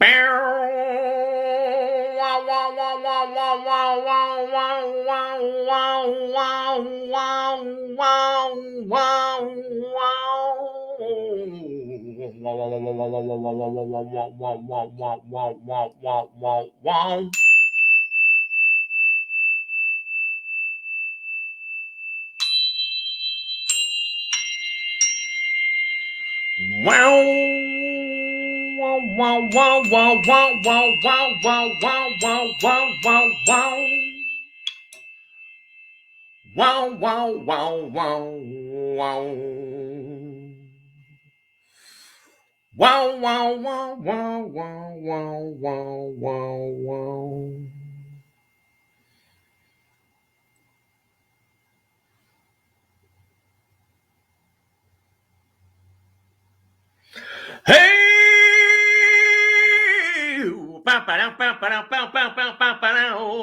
Hey!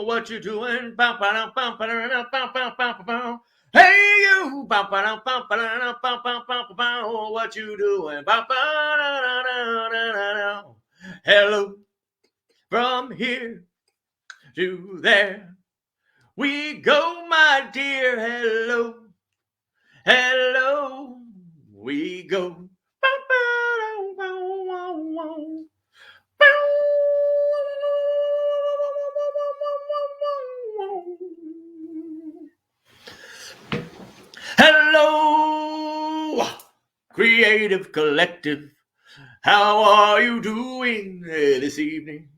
What you doing? Hey, you! What you doing? Hello, from here to there. We go, my dear. Hello, hello, we go. Hello, Creative Collective. How are you doing this evening?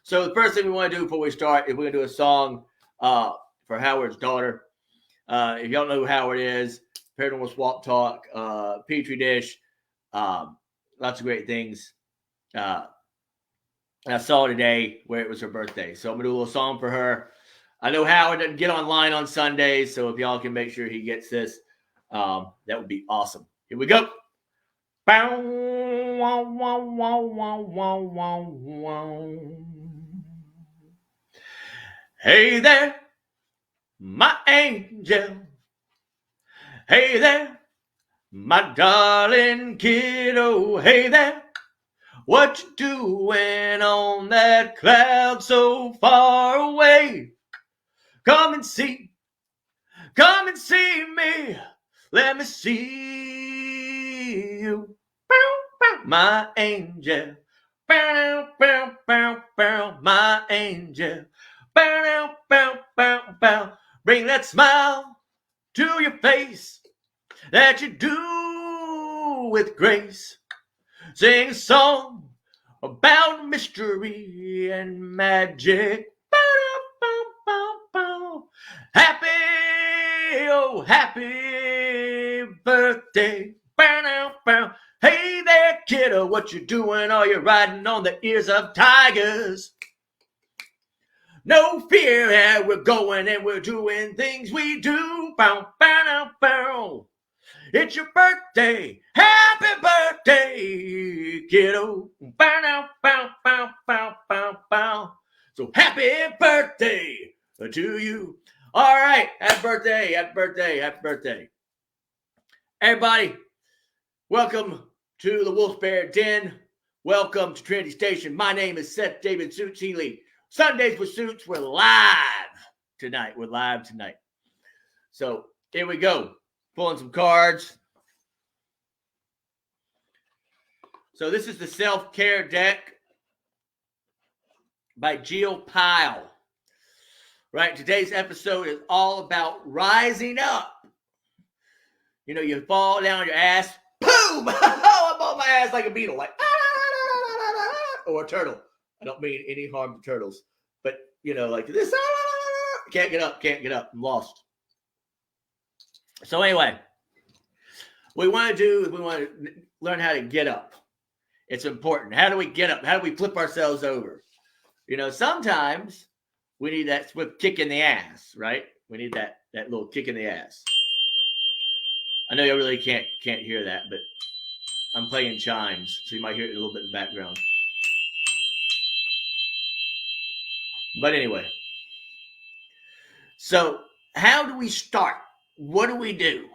So the first thing we want to do before we start is we're going to do a song for Howard's daughter. If you don't know who Howard is, Paranormal Swap Talk, Petri Dish, lots of great things. I saw today where it was her birthday. So I'm going to do a little song for her. I know Howard doesn't get online on Sundays, so if y'all can make sure he gets this, that would be awesome. Here we go. Hey there, my angel. Hey there, my darling kiddo. Hey there, what you doing on that cloud so far away? Come and see me. Let me see you. My angel. My angel. Bring that smile to your face that you do with grace. Sing a song about mystery and magic. Happy, oh, happy birthday. Hey there, kiddo, what you doing? Are you riding on the ears of tigers? No fear, here we're going and we're doing things we do. It's your birthday. Happy birthday, kiddo. So happy birthday to you. All right. Happy birthday. Happy birthday. Happy birthday. Everybody, welcome to the Wolf Bear Den. Welcome to Trinity Station. My name is Seth David Suits Healy. Sundays with Suits. We're live tonight. So here we go. Pulling some cards. So this is the Self-Care deck by Jill Pyle. Right, today's episode is all about rising up. You know, you fall down your ass, boom! I'm on my ass like a beetle, like or a turtle. I don't mean any harm to turtles, but you know, like this. Can't get up. I'm lost. So anyway, what we want to learn how to get up. It's important. How do we get up? How do we flip ourselves over? You know, sometimes we need that swift kick in the ass, right? We need that little kick in the ass. I know you really can't hear that, but I'm playing chimes, so you might hear it a little bit in the background. But anyway, so how do we start? What do we do?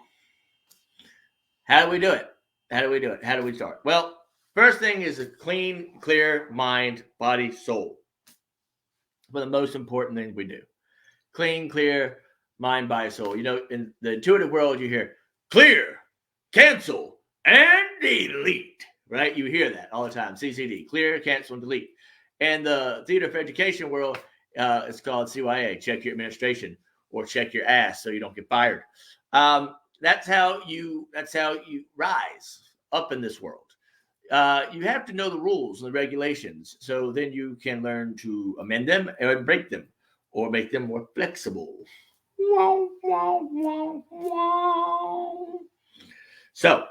How do we do it? How do we start? Well, First thing is a clean, clear mind, body, soul. One of the most important things we do. Clean, clear mind, body, soul. You know, in the intuitive world, you hear clear, cancel, and delete. Right? You hear that all the time. CCD, clear, cancel, and delete. And the Theater for Education world, it's called CYA, check your administration, or check your ass so you don't get fired. That's how you rise up in this world. You have to know the rules and the regulations, so then you can learn to amend them and break them, or make them more flexible. So,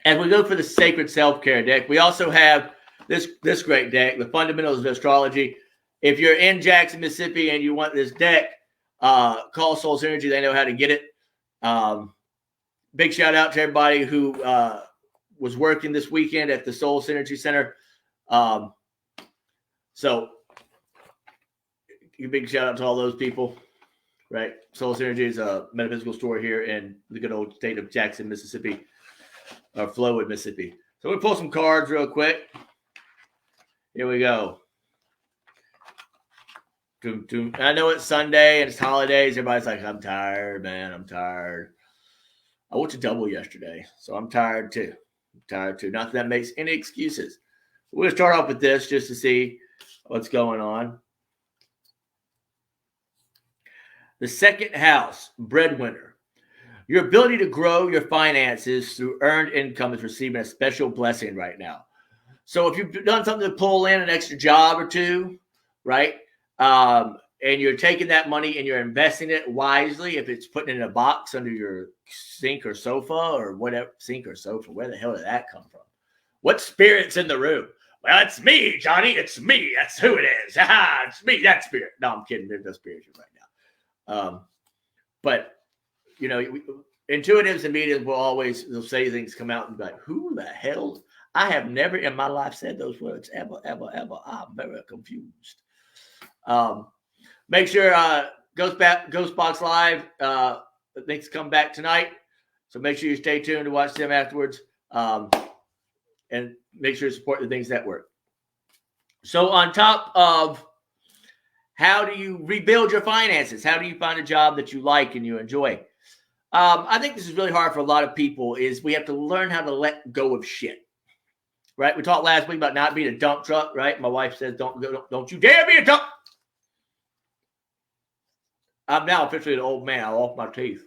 as we go for the Sacred Self-Care deck, we also have this great deck, the Fundamentals of Astrology. If you're in Jackson, Mississippi, and you want this deck, call Soul Synergy. They know how to get it. Big shout out to everybody who was working this weekend at the Soul Synergy Center. So, a big shout out to all those people. Right, Soul Synergy is a metaphysical store here in the good old state of Jackson, Mississippi, or Flowood, Mississippi. So we'll pull some cards real quick. Here we go. I know it's Sunday and it's holidays. Everybody's like, I'm tired, man. I'm tired. I went to double yesterday, so I'm tired too. Not that that makes any excuses. We're going to start off with this just to see what's going on. The second house, breadwinner. Your ability to grow your finances through earned income is receiving a special blessing right now. So if you've done something to pull in an extra job or two, right, and you're taking that money and you're investing it wisely, if it's putting it in a box under your sink or sofa or whatever, sink or sofa, where the hell did that come from? What spirit's in the room? Well, it's me, Johnny. It's me. That's who it is. It's me, that spirit. No, I'm kidding. There's no spirit right now. But, you know, intuitives and mediums will always, they'll say things, come out and be like, who the hell? I have never in my life said those words ever. I'm very confused. Make sure Ghostbox Live things come back tonight. So make sure you stay tuned to watch them afterwards. And make sure to support the things that work. So on top of how do you rebuild your finances? How do you find a job that you like and you enjoy? I think this is really hard for a lot of people is we have to learn how to let go of shit. Right? We talked last week about not being a dump truck, right? My wife says, don't you dare be a dump. I'm now officially an old man. I lost my teeth.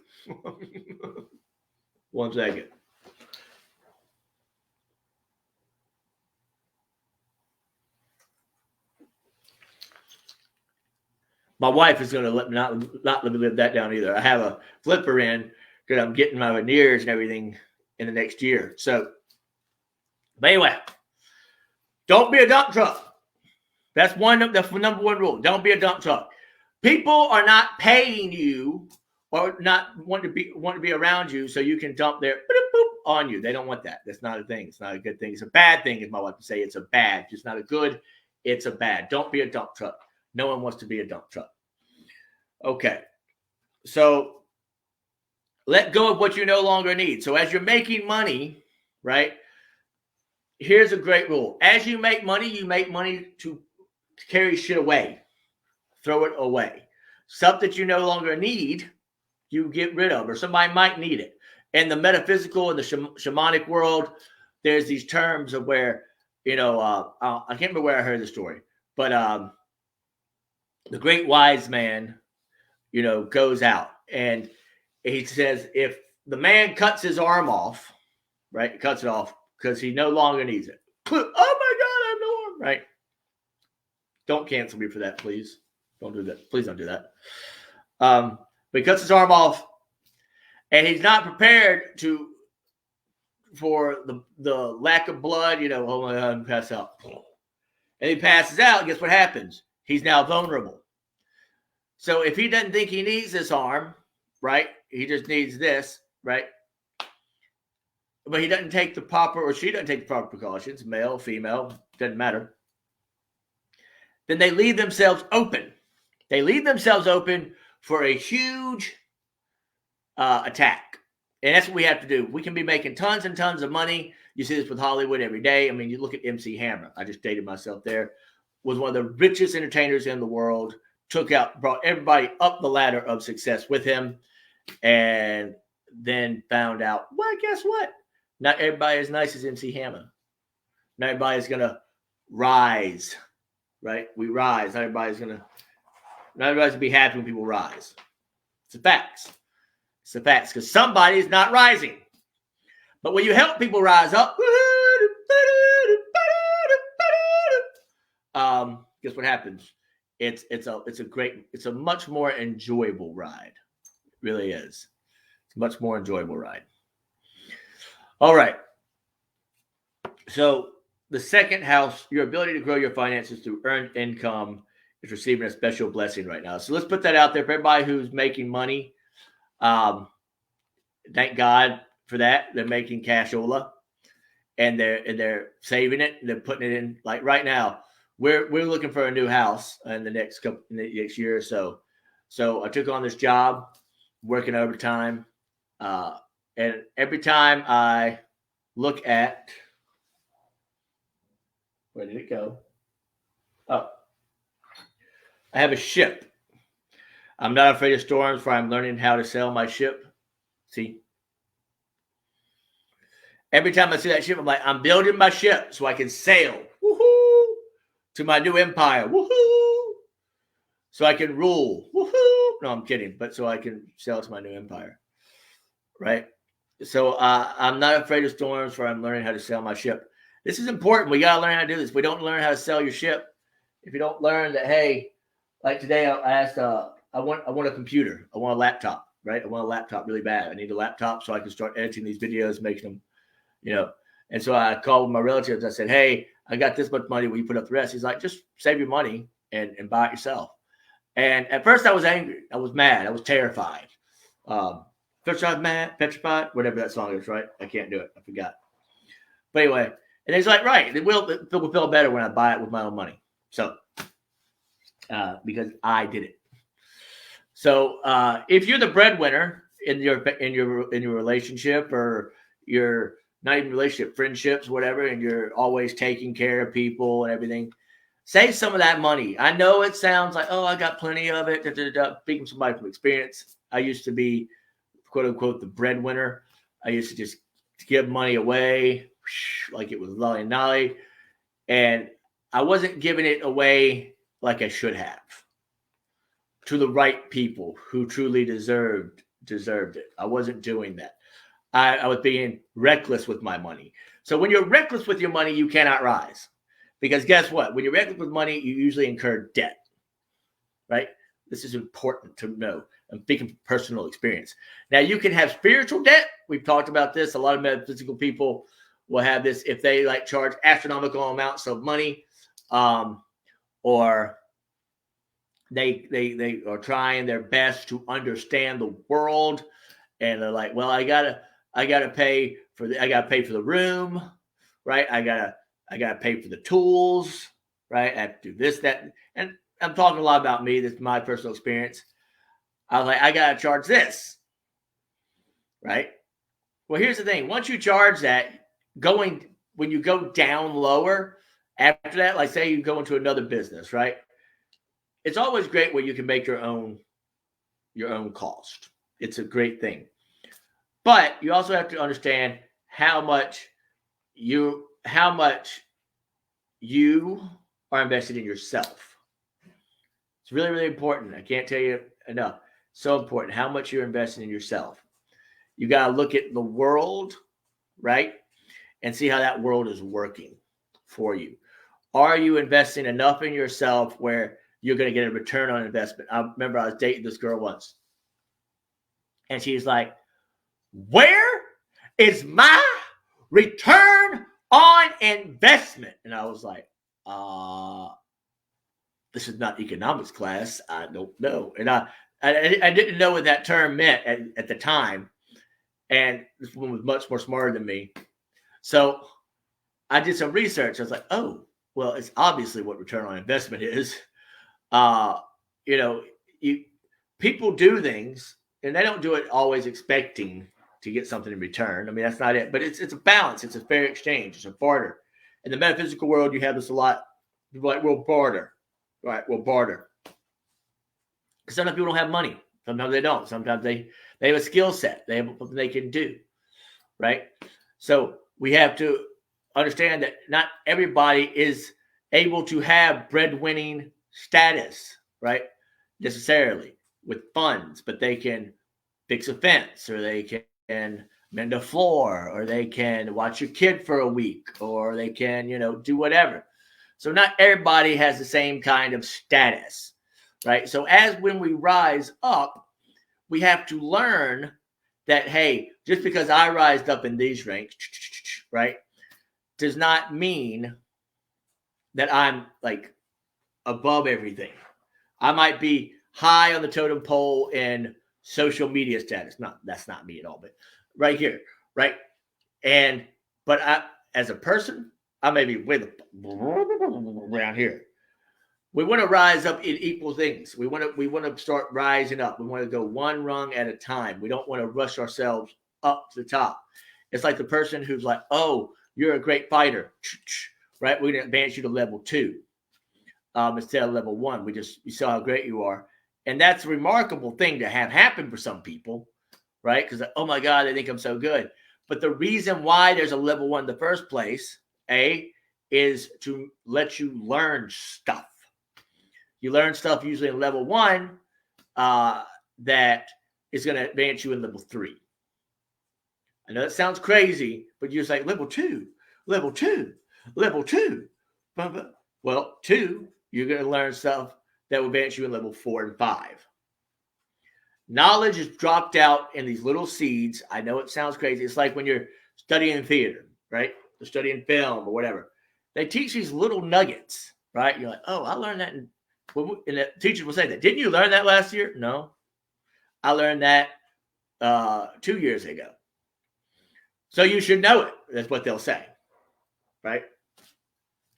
1 second. My wife is going to let me not let me live that down either. I have a flipper in because I'm getting my veneers and everything in the next year. So, but anyway, don't be a dump truck. That's the number one rule. Don't be a dump truck. People are not paying you or not want to be around you so you can dump their on you. They don't want that. That's not a thing. It's not a good thing. It's a bad thing, as my wife would say. It's a bad. It's not a good. It's a bad. Don't be a dump truck. No one wants to be a dump truck. Okay. So let go of what you no longer need. So as you're making money, right, here's a great rule. As you make money to carry shit away. Throw it away. Stuff that you no longer need, you get rid of, or somebody might need it. In the metaphysical and the shamanic world, there's these terms of where, you know, I can't remember where I heard the story, but the great wise man, you know, goes out and he says, if the man cuts his arm off, right, cuts it off because he no longer needs it. Oh my God, I have no arm, right? Don't cancel me for that, please. Don't do that. Please don't do that. But he cuts his arm off and he's not prepared for the lack of blood, you know, oh my God, and pass out. And he passes out, guess what happens? He's now vulnerable. So if he doesn't think he needs this arm, right? He just needs this, right? But he doesn't take the proper, or she doesn't take the proper precautions, male, female, doesn't matter. Then they leave themselves open. They leave themselves open for a huge attack. And that's what we have to do. We can be making tons and tons of money. You see this with Hollywood every day. I mean, you look at MC Hammer. I just dated myself there. Was one of the richest entertainers in the world. Brought everybody up the ladder of success with him. And then found out, well, guess what? Not everybody as nice as MC Hammer. Not everybody's going to rise, right? We rise. Not everybody's going to be happy when people rise. It's the facts. It's the facts because somebody's not rising. But when you help people rise up, guess what happens? It's a much more enjoyable ride. It really is. It's a much more enjoyable ride. All right. So the second house, your ability to grow your finances through earned income is receiving a special blessing right now. So let's put that out there for everybody who's making money. Thank God for that. They're making cashola and they're saving it. They're putting it in like right now. We're looking for a new house in the next year or so. So I took on this job, working overtime. And every time I look at, where did it go? Oh, I have a ship. I'm not afraid of storms, for I'm learning how to sail my ship. See? Every time I see that ship, I'm like, I'm building my ship so I can sail. Woohoo! To my new empire. Woohoo! So I can rule. Woohoo! No, I'm kidding. But so I can sail to my new empire. Right? So I'm not afraid of storms, for I'm learning how to sail my ship. This is important. We got to learn how to do this. If we don't learn how to sail your ship, if you don't learn that, hey, like today I asked, I want a computer. I want a laptop, right? I want a laptop really bad. I need a laptop so I can start editing these videos, making them, And so I called my relatives. I said, hey, I got this much money. Will you put up the rest? He's like, just save your money and buy it yourself. And at first I was angry. I was mad. I was terrified. Petrified, whatever that song is, right? I can't do it. I forgot. But anyway, and he's like, right, it will feel better when I buy it with my own money. So, because I did it. So, if you're the breadwinner in your relationship, or your not even relationship, friendships, whatever, and you're always taking care of people and everything, save some of that money. I know it sounds like, oh, I got plenty of it. Speaking to somebody from experience, I used to be, quote unquote, the breadwinner. I used to just give money away like it was lolly nolly, and I wasn't giving it away like I should have to the right people who truly deserved it. I wasn't doing that. I was being reckless with my money. So when you're reckless with your money, you cannot rise, because guess what? When you're reckless with money, you usually incur debt, right? This is important to know. I'm speaking from personal experience. Now, you can have spiritual debt. We've talked about this. A lot of metaphysical people will have this if they charge astronomical amounts of money, or they are trying their best to understand the world, and they're like, well, I gotta pay for the room, right? I gotta pay for the tools, right? I have to do this, that, and I'm talking a lot about me. This is my personal experience. I was like, I got to charge this, right? Well, here's the thing. Once you charge that, when you go down lower after that, like say you go into another business, right? It's always great when you can make your own cost. It's a great thing. But you also have to understand how much you are invested in yourself. It's really, really important. I can't tell you enough. So important how much you're investing in yourself. You got to look at the world, right? And see how that world is working for you. Are you investing enough in yourself where you're going to get a return on investment? I remember I was dating this girl once, and she's like, where is my return on investment? And I was like, this is not economics class. I don't know. And I didn't know what that term meant at the time. And this woman was much more smarter than me. So I did some research. I was like, oh, well, it's obviously what return on investment is. People do things, and they don't do it always expecting to get something in return. I mean, that's not it. But it's a balance. It's a fair exchange. It's a barter. In the metaphysical world, you have this a lot. People are like, we'll barter. Right, we'll barter. Sometimes people don't have money. Sometimes they don't. Sometimes they have a skill set. They have something they can do. Right? So we have to understand that not everybody is able to have breadwinning status, right? Necessarily with funds, but they can fix a fence, or they can mend a floor, or they can watch your kid for a week, or they can, do whatever. So not everybody has the same kind of status, right? So when we rise up, we have to learn that, hey, just because I rised up in these ranks, right, does not mean that I'm like above everything. I might be high on the totem pole in social media status. That's not me at all, but right here, right? But as a person, I may be around here. We want to rise up in equal things. We want to start rising up. We want to go one rung at a time. We don't want to rush ourselves up to the top. It's like the person who's like, oh, you're a great fighter, right? We're going to advance you to level 2 instead of level 1. We saw how great you are. And that's a remarkable thing to have happen for some people, right? Because, oh my God, they think I'm so good. But the reason why there's a level 1 in the first place, is to let you learn stuff. You learn stuff usually in level 1 that is going to advance you in level 3. I know that sounds crazy, but you're just like, level 2. Well, 2, you're going to learn stuff that will advance you in level 4 and 5. Knowledge is dropped out in these little seeds. I know it sounds crazy. It's like when you're studying theater, right? You're studying film or whatever. They teach these little nuggets, right? You're like, oh, I learned that. And the teacher will say that. Didn't you learn that last year? No. I learned that 2 years ago. So you should know it. That's what they'll say, right?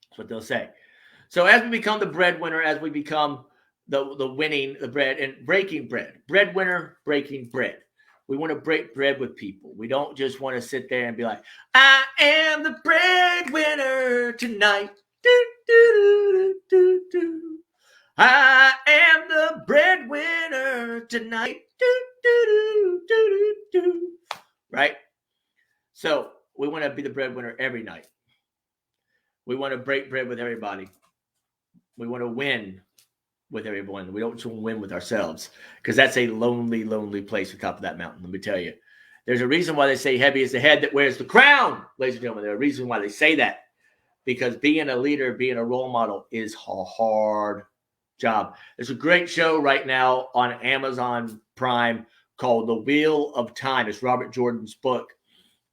That's what they'll say. So as we become the breadwinner, as we become the winning the bread and breaking bread, breadwinner, breaking bread. We want to break bread with people. We don't just want to sit there and be like, I am the breadwinner tonight. Do, do, do, do, do. I am the breadwinner tonight. Do, do, do, do, do, do. Right? So we want to be the breadwinner every night. We want to break bread with everybody. We want to win with everyone. We don't just want to win with ourselves, because that's a lonely, lonely place at the top of that mountain. Let me tell you, there's a reason why they say heavy is the head that wears the crown, ladies and gentlemen. There's a reason why they say that, because being a leader, being a role model is a hard job. There's a great show right now on Amazon Prime called The Wheel of Time. It's Robert Jordan's book.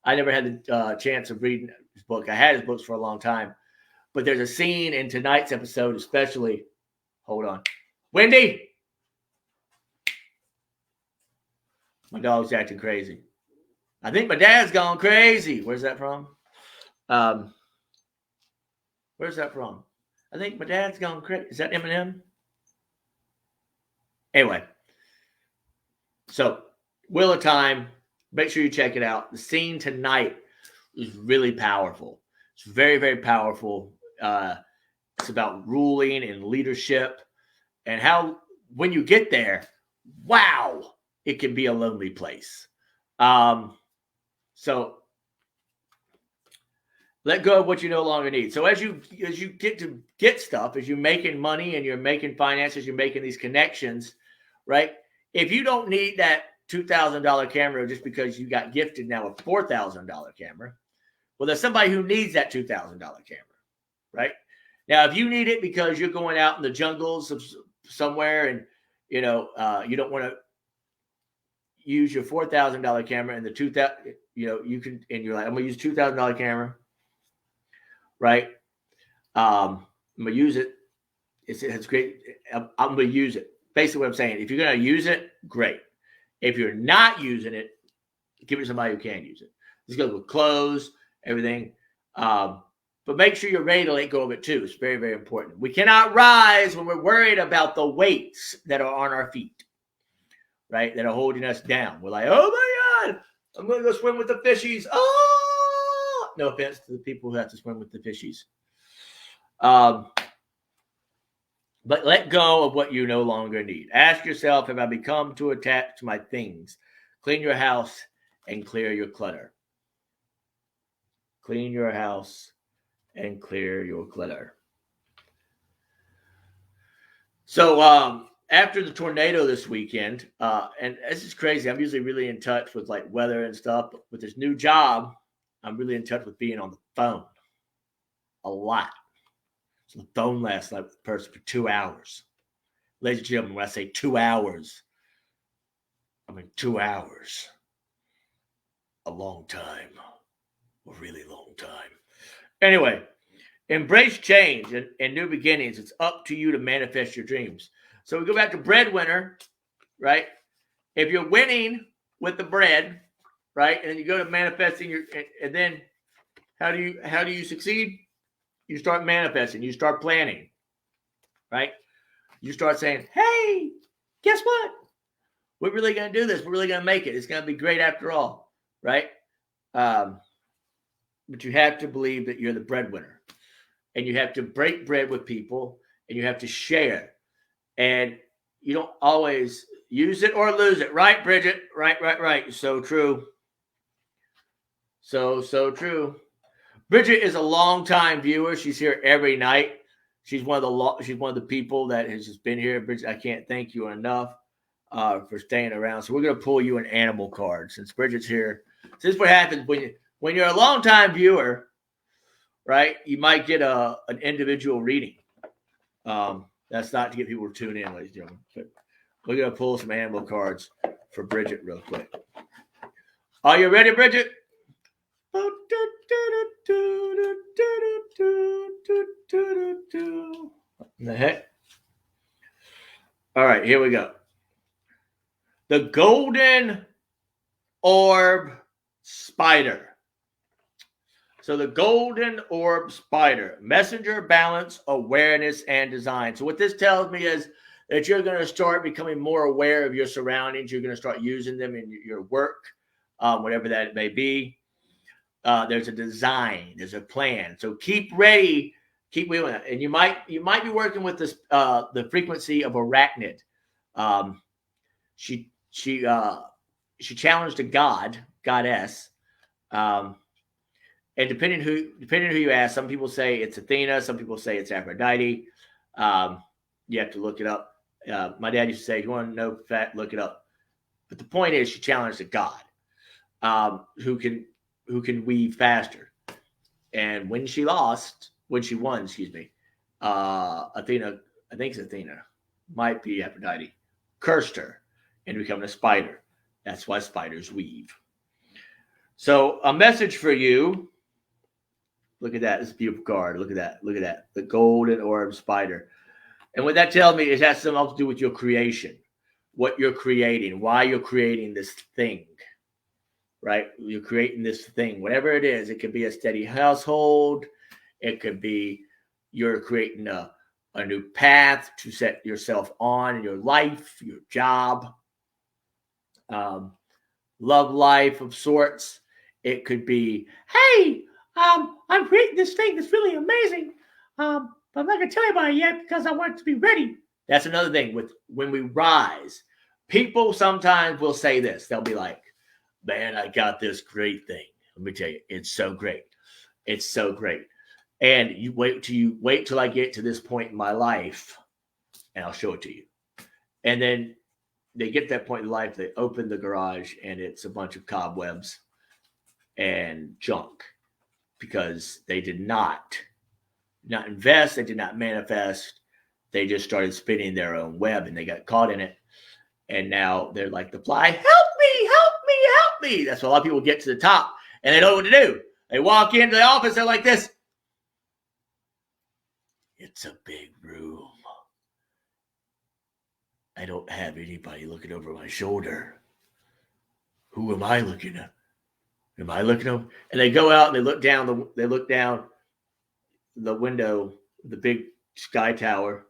I never had the chance of reading his book. I had his books for a long time. But there's a scene in tonight's episode, especially. Hold on. Wendy! My dog's acting crazy. I think my dad's gone crazy. Where's that from? Where's that from? I think my dad's gone crazy. Is that Eminem? Anyway. So, Wheel of Time. Make sure you check it out. The scene tonight is really powerful. It's very, very powerful. It's about ruling and leadership, and how when you get there, wow, it can be a lonely place. So let go of what you no longer need. So as you get stuff, as you're making money and you're making finances, you're making these connections, right? If you don't need that $2,000 camera just because you got gifted now a $4,000 camera, well, there's somebody who needs that $2,000 camera, right? Now, if you need it because you're going out in the jungles of somewhere and, you don't want to use your $4,000 camera and the $2,000, you can, and you're like, I'm going to use $2,000 camera, right? I'm going to use it. It's great. I'm going to use it. Basically what I'm saying, if you're going to use it, great. If you're not using it, give it to somebody who can use it. This goes with clothes, everything. But make sure you're ready to let go of it too. It's very, very important. We cannot rise when we're worried about the weights that are on our feet, right? That are holding us down. We're like, oh my God, I'm going to go swim with the fishies. Oh, no offense to the people who have to swim with the fishies. But let go of what you no longer need. Ask yourself, have I become too attached to my things? Clean your house and clear your clutter. Clean your house and clear your clutter. So after the tornado this weekend, and this is crazy. I'm usually really in touch with like weather and stuff. But with this new job, I'm really in touch with being on the phone a lot. So the phone last night with the person for 2 hours. Ladies and gentlemen, when I say 2 hours, I mean 2 hours. A long time. A really long time. Anyway, embrace change and new beginnings. It's up to you to manifest your dreams. So we go back to breadwinner, right? If you're winning with the bread, right, and then you go to manifesting and then how do you succeed? You start manifesting. You start planning, right? You start saying, hey, guess what? We're really going to do this. We're really going to make it. It's going to be great after all, right? But you have to believe that you're the breadwinner. And you have to break bread with people. And you have to share. And you don't always use it or lose it. Right, Bridget? Right. So true. So true. Bridget is a longtime viewer. She's here every night. She's one of the people that has just been here. Bridget, I can't thank you enough for staying around. So we're going to pull you an animal card since Bridget's here. This is what happens when you're a longtime viewer, right? You might get an individual reading. That's not to get people to tune in, ladies and gentlemen. But we're going to pull some animal cards for Bridget real quick. Are you ready, Bridget? The heck? All right, here we go. The golden orb spider. So the golden orb spider, messenger, balance, awareness, and design. So what this tells me is that you're going to start becoming more aware of your surroundings. You're going to start using them in your work, whatever that may be. There's a design, there's a plan. So keep ready, keep wheeling it. And you might be working with this the frequency of arachnid. She challenged a goddess. And depending who you ask, some people say it's Athena, some people say it's Aphrodite. You have to look it up. My dad used to say, "You want to know fact, look it up." But the point is, she challenged a god who can weave faster. And when she won, Athena, I think it's Athena, might be Aphrodite, cursed her into becoming a spider. That's why spiders weave. So a message for you. Look at that. This beautiful card. Look at that. The golden orb spider. And what that tells me is it has something to do with your creation, what you're creating, why you're creating this thing, right? You're creating this thing, whatever it is. It could be a steady household. It could be you're creating a new path to set yourself on in your life, your job, love life of sorts. It could be, hey, I'm creating this thing that's really amazing. But I'm not going to tell anybody yet because I want it to be ready. That's another thing with when we rise. People sometimes will say this. They'll be like, man, I got this great thing. Let me tell you, it's so great. It's so great. And you wait till I get to this point in my life and I'll show it to you. And then they get to that point in life, they open the garage and it's a bunch of cobwebs and junk because they did not invest. They did not manifest. They just started spinning their own web and they got caught in it. And now they're like the fly, help me, help me, help me. That's why a lot of people get to the top and they don't know what to do. They walk into the office, they're like this. It's a big room. I don't have anybody looking over my shoulder. Who am I looking at? Am I looking over? And they go out and they look down the window, the big sky tower.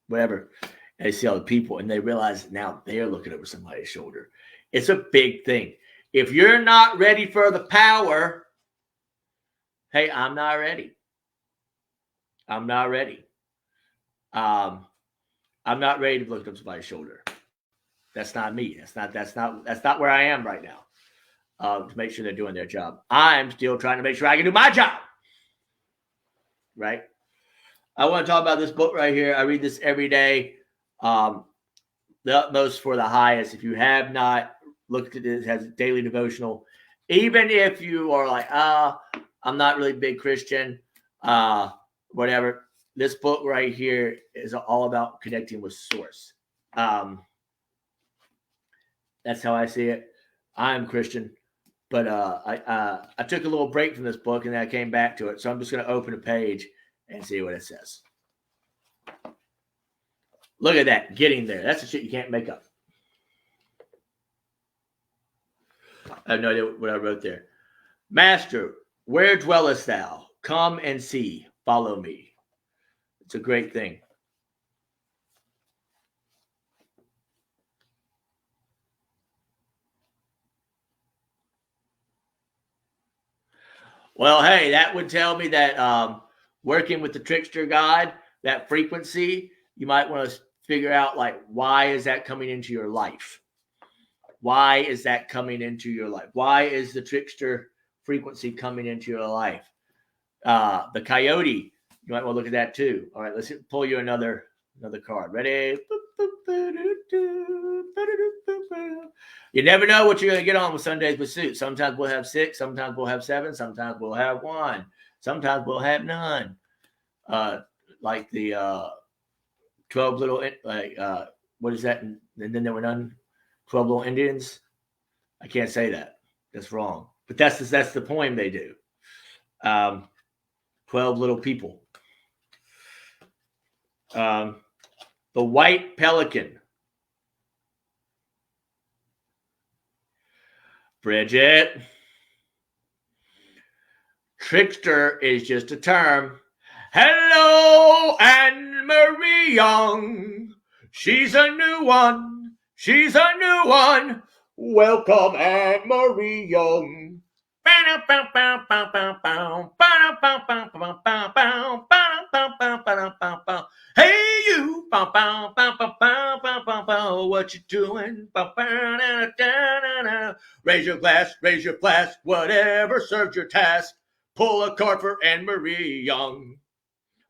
Whatever. And they see all the people and they realize now they're looking over somebody's shoulder. It's a big thing. If you're not ready for the power, hey, I'm not ready. I'm not ready. I'm not ready to look up somebody's shoulder. That's not me. That's not where I am right now. To make sure they're doing their job. I'm still trying to make sure I can do my job. Right? I want to talk about this book right here. I read this every day. The Utmost for the Highest. If you have not looked at it, it has a daily devotional. Even if you are like, I'm not really a big Christian, whatever. This book right here is all about connecting with Source. That's how I see it. I'm Christian, but I took a little break from this book and then I came back to it. So I'm just going to open a page and see what it says. Look at that, getting there. That's the shit you can't make up. I have no idea what I wrote there. Master, where dwellest thou? Come and see. Follow me. It's a great thing. Well, hey, that would tell me that working with the trickster god, that frequency, you might want to figure out, like, why is that coming into your life? Why is that coming into your life? Why is the trickster frequency coming into your life? The coyote, you might want to look at that too. All right, let's pull you another card. Ready? You never know what you're going to get on with Sundays with Suits. Sometimes we'll have 6, sometimes we'll have 7, sometimes we'll have 1, sometimes we'll have none. Like the 12 little, what is that? And then there were none. 12 little Indians. I can't say that. That's wrong. But that's the poem they do. 12 little people. The white pelican. Bridget. Trickster is just a term. Hello, Anne-Marie Young. She's a new one. She's a new one. Welcome, Anne-Marie Young. Hey, you. What you doing? Raise your glass, whatever serves your task. Pull a card for Anne-Marie Young.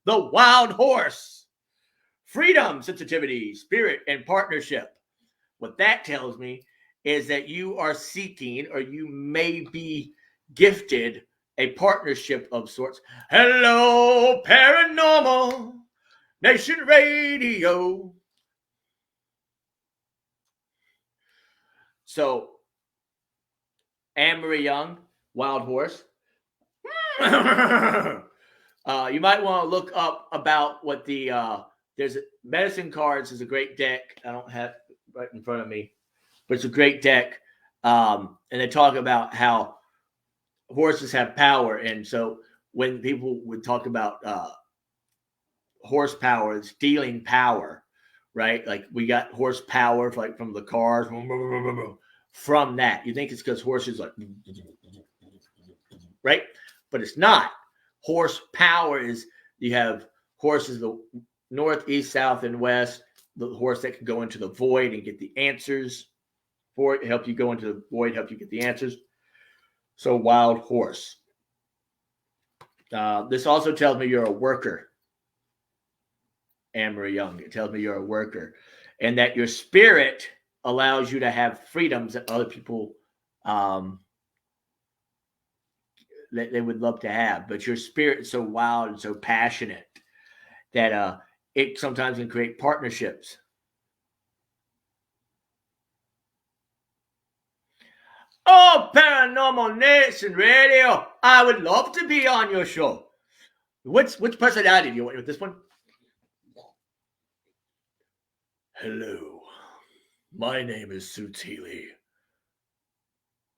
The wild horse. Freedom, sensitivity, spirit, and partnership. What that tells me is that you are seeking, or you may be gifted, a partnership of sorts. Hello, Paranormal Nation Radio. So, Anne-Marie Young, wild horse. You might want to look up about what the there's Medicine Cards is a great deck. I don't have it right in front of me, but it's a great deck. And they talk about how horses have power, and so when people would talk about horsepower, it's stealing power, right? Like we got horsepower like from the cars, from that. You think it's because horses like, right? But it's not. Horsepower is you have horses the north, east, south, and west. The horse that can go into the void and get the answers for it, help you go into the void, help you get the answers. So wild horse. This also tells me you're a worker, Anne-Marie Young. It tells me you're a worker, and that your spirit allows you to have freedoms that other people that they would love to have. But your spirit is so wild and so passionate that it sometimes can create partnerships. Oh, Paranormal Nation Radio. I would love to be on your show. Which personality do you want with this one? Hello. My name is Suits Healy.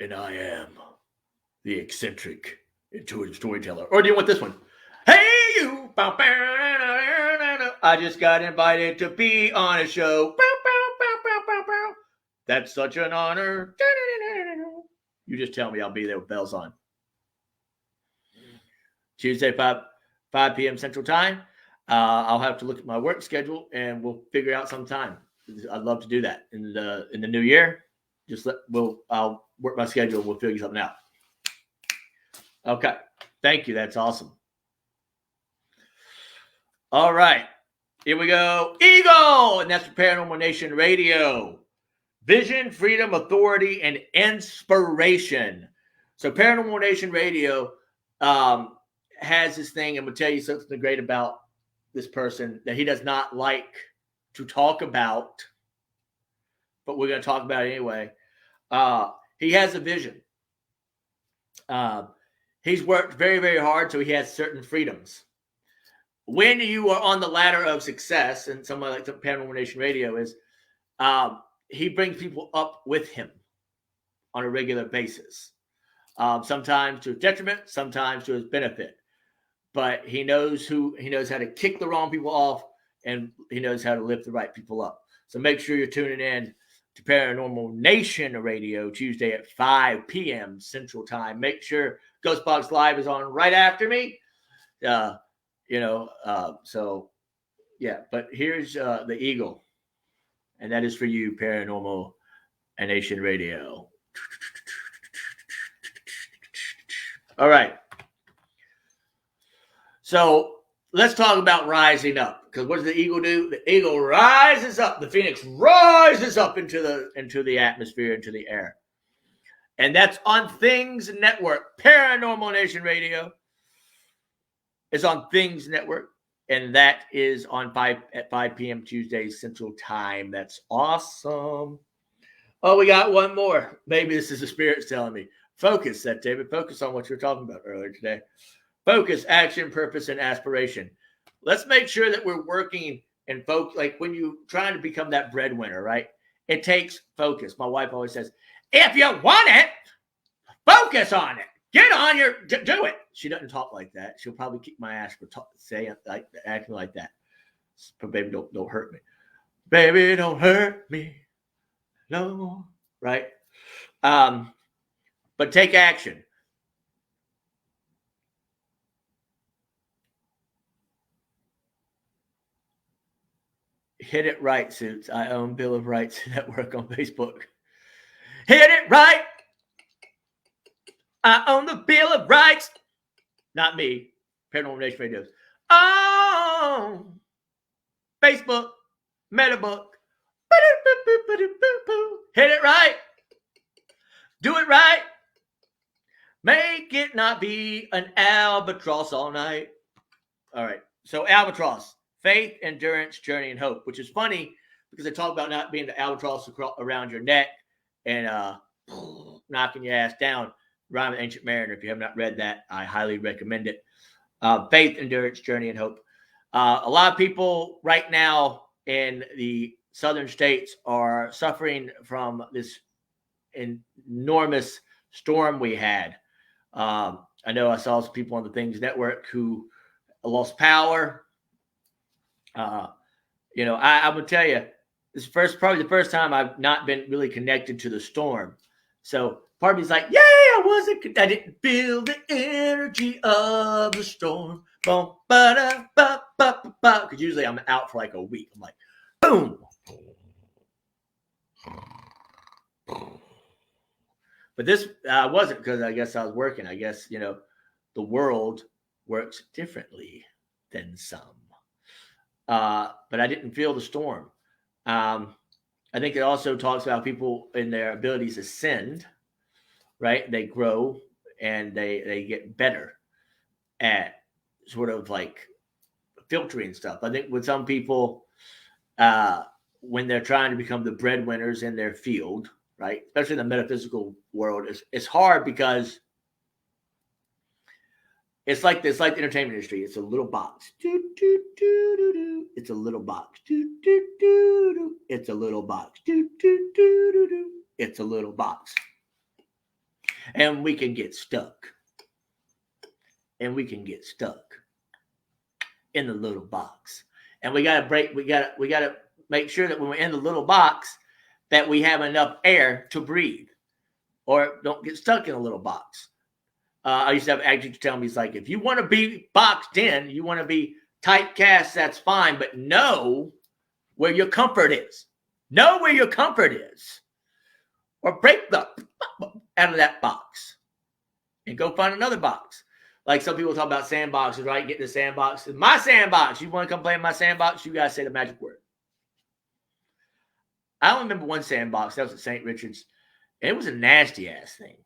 And I am the eccentric, intuitive storyteller. Or do you want this one? Hey, you. I just got invited to be on a show. That's such an honor. You just tell me, I'll be there with bells on. Tuesday, 5 p.m. Central Time. I'll have to look at my work schedule and we'll figure out some time. I'd love to do that in the new year. I'll work my schedule and we'll figure something out. Okay. Thank you. That's awesome. All right. Here we go. Eagle. And that's for Paranormal Nation Radio. Vision, freedom, authority, and inspiration. So Paranormal Nation Radio has this thing, and we'll tell you something great about this person that he does not like to talk about, but we're going to talk about it anyway. He has a vision. He's worked very, very hard, so he has certain freedoms. When you are on the ladder of success, and someone like Paranormal Nation Radio is, he brings people up with him on a regular basis. Sometimes to his detriment, sometimes to his benefit. But he knows how to kick the wrong people off, and he knows how to lift the right people up. So make sure you're tuning in to Paranormal Nation Radio Tuesday at 5 p.m. Central Time. Make sure Ghostbox Live is on right after me. So yeah. But here's the Eagle, and that is for you, Paranormal Nation Radio. All right. So let's talk about rising up. Because what does the eagle do? The eagle rises up. The phoenix rises up into the atmosphere, into the air. And that's on Things Network. Paranormal Nation Radio is on Things Network. And that is on 5 p.m. Tuesday Central Time. That's awesome. Oh, we got one more. Maybe this is the spirits telling me. Focus, said David. Focus on what you were talking about earlier today. Focus, action, purpose, and aspiration. Let's make sure that we're working and focus. Like when you're trying to become that breadwinner, right? It takes focus. My wife always says, if you want it, focus on it. Get on do it. She doesn't talk like that. She'll probably kick my ass for saying like acting like that. But baby, don't hurt me. Baby, don't hurt me. No, right? But take action. Hit it right, Suits. I own Bill of Rights Network on Facebook. Hit it right. I own the Bill of Rights. Not me. Paranormal Nation Radio. Oh, Facebook, Metabook. Hit it right. Do it right. Make it not be an albatross all night. All right. So albatross. Faith, endurance, journey, and hope, which is funny because they talk about not being the albatross around your neck and knocking your ass down. Rhyme of Ancient Mariner. If you have not read that, I highly recommend it. Faith, endurance, journey, and hope. A lot of people right now in the southern states are suffering from this enormous storm we had. I know I saw some people on the Things Network who lost power. I would tell you, this is probably the first time I've not been really connected to the storm. So part of me's like, yeah, I didn't feel the energy of the storm. Boom, because usually I'm out for like a week. I'm like, boom. But this wasn't, because I guess I was working. I guess, the world works differently than some. But I didn't feel the storm. I think it also talks about people in their abilities to ascend, right? They grow and they get better at sort of like filtering stuff. I think with some people, when they're trying to become the breadwinners in their field, right? Especially in the metaphysical world, it's hard because it's like the entertainment industry. It's a little box. It's a little box. It's a little box. It's a little box. And we can get stuck. And we can get stuck in the little box. And we gotta make sure that when we're in the little box, that we have enough air to breathe or don't get stuck in a little box. I used to have adjuncts tell me, he's like, if you want to be boxed in, you want to be typecast, that's fine, but know where your comfort is. Know where your comfort is. Or break the out of that box and go find another box. Like some people talk about sandboxes, right? Get in the sandbox. My sandbox. You want to come play in my sandbox? You got to say the magic word. I only remember one sandbox. That was at St. Richard's. And it was a nasty ass thing.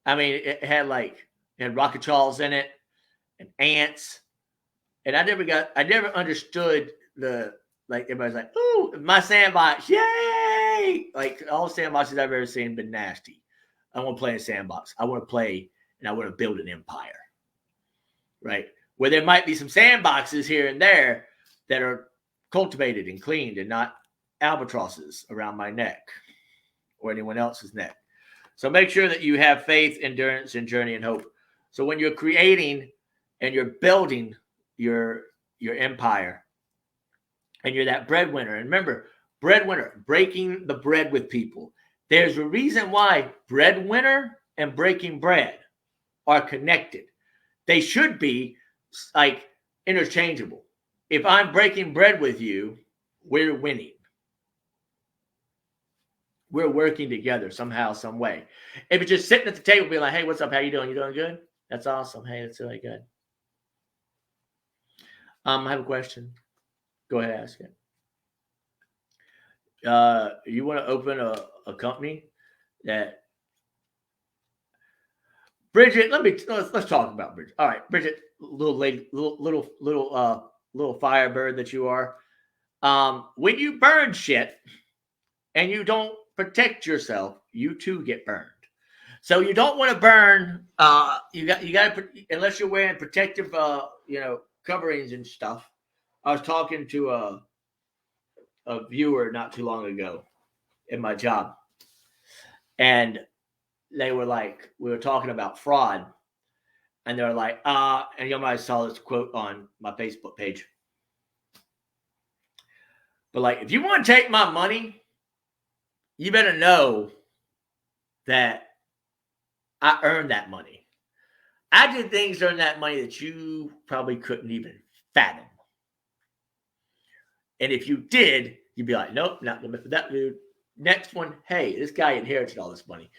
I mean, it had rocket charles in it and ants. And I never understood everybody's like, ooh, my sandbox, yay! Like all sandboxes I've ever seen have been nasty. I want to play in a sandbox. I want to play and I want to build an empire. Right? Where there might be some sandboxes here and there that are cultivated and cleaned and not albatrosses around my neck or anyone else's neck. So make sure that you have faith, endurance, and journey and hope. So when you're creating and you're building your empire and you're that breadwinner, and remember, breadwinner, breaking the bread with people. There's a reason why breadwinner and breaking bread are connected. They should be like interchangeable. If I'm breaking bread with you, we're winning. We're working together somehow, some way. If you're just sitting at the table being like, hey, what's up? How you doing? You doing good? That's awesome. Hey, that's really good. I have a question. Go ahead, ask it. You want to open a company that Bridget, let's talk about Bridget. All right, Bridget, little lady, little firebird that you are. When you burn shit and you don't protect yourself, you too get burned. So you don't want to burn. You got to, unless you're wearing protective, coverings and stuff. I was talking to a viewer not too long ago in my job, and they were like, we were talking about fraud, and they were like, and you might have saw this quote on my Facebook page, but like, if you want to take my money, you better know that I earned that money. I did things to earn that money that you probably couldn't even fathom. And if you did, you'd be like, nope, not gonna for that dude. Next one, hey, this guy inherited all this money.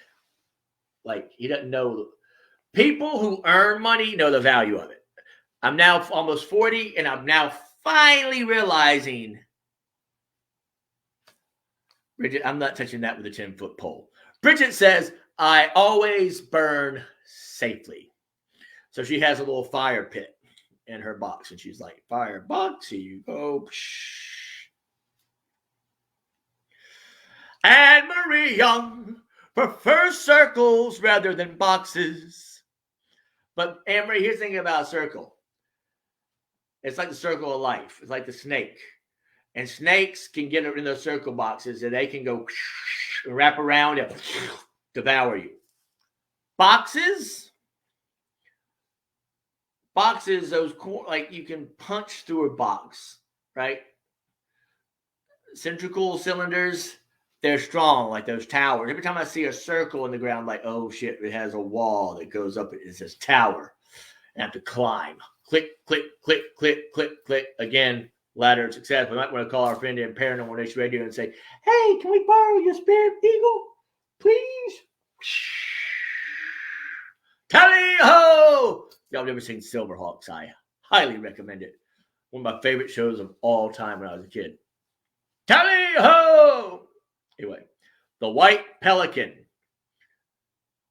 Like, he doesn't know. People who earn money know the value of it. I'm now almost 40, and I'm now finally realizing, Bridget, I'm not touching that with a 10-foot pole. Bridget says, I always burn safely. So she has a little fire pit in her box, and she's like, firebox, here you go. Anne Marie Young prefers circles rather than boxes. But Anne Marie, here's the thing about a circle. It's like the circle of life. It's like the snake. And snakes can get in those circle boxes, and they can go and wrap around and devour you. Boxes, those like you can punch through a box, right? Cylindrical cylinders, they're strong, like those towers. Every time I see a circle in the ground, I'm like, oh shit, it has a wall that goes up. It says tower. I have to climb. Click, click, click, click, click, click. Again, ladder success. We might want to call our friend in Paranormal Nation Radio and say, hey, can we borrow your spirit eagle, please? Tally-ho! Y'all have never seen Silverhawks. I highly recommend it. One of my favorite shows of all time when I was a kid. Tally-ho! Anyway, the white pelican.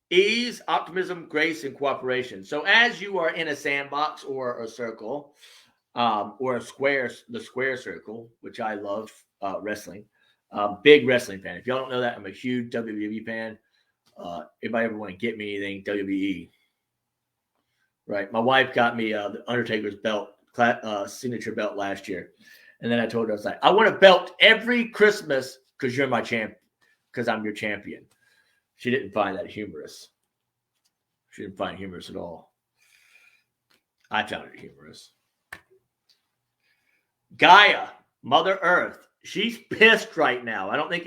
Ease, optimism, grace, and cooperation. So as you are in a sandbox or a circle, or a square, the square circle, which I love wrestling. Big wrestling fan. If y'all don't know that, I'm a huge WWE fan. If I ever want to get me anything, WWE. Right. My wife got me the Undertaker's belt, signature belt last year. And then I told her, I was like, I want a belt every Christmas because you're my champ, because I'm your champion. She didn't find that humorous. She didn't find it humorous at all. I found it humorous. Gaia, Mother Earth, she's pissed right now. I don't know if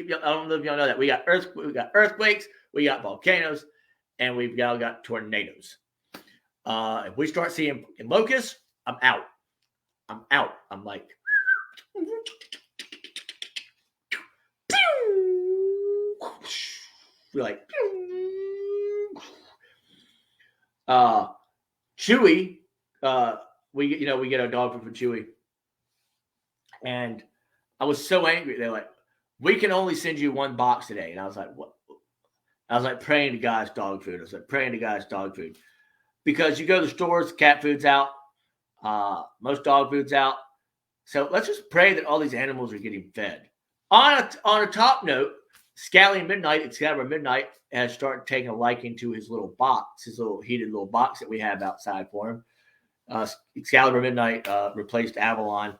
y'all know that. We got earthquakes, we got volcanoes, and we've got tornadoes. If we start seeing locusts, I'm out. I'm like, we're like, Chewy. We get our dog from Chewy, and I was so angry. They're like, we can only send you one box today, and I was like, what? I was like praying to God's dog food. Because you go to the stores, cat food's out, most dog food's out. So let's just pray that all these animals are getting fed. On a top note, Excalibur Midnight has started taking a liking to his little box, his little heated little box that we have outside for him. Excalibur Midnight replaced Avalon.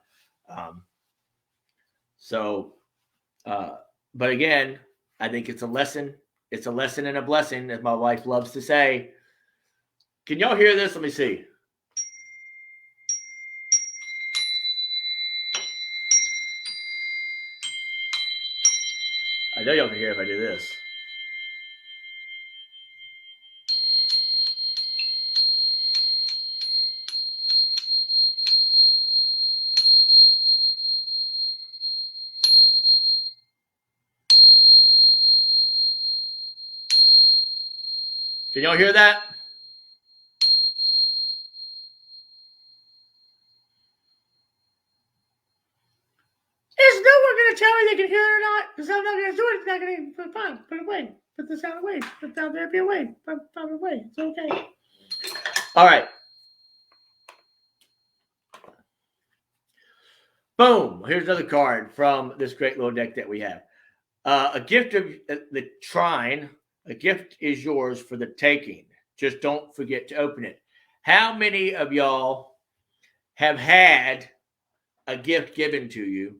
But again, I think it's a lesson. It's a lesson and a blessing, as my wife loves to say. Can y'all hear this? Let me see. I know y'all can hear if I do this. Can y'all hear that? Is no one going to tell me they can hear it or not? Because I'm not going to do it. It's not going to be fine. Put it away. Put the sound away. Put down there, be away. Put it away. It's okay. All right. Boom. Here's another card from this great little deck that we have. A gift of the Trine. A gift is yours for the taking. Just don't forget to open it. How many of y'all have had a gift given to you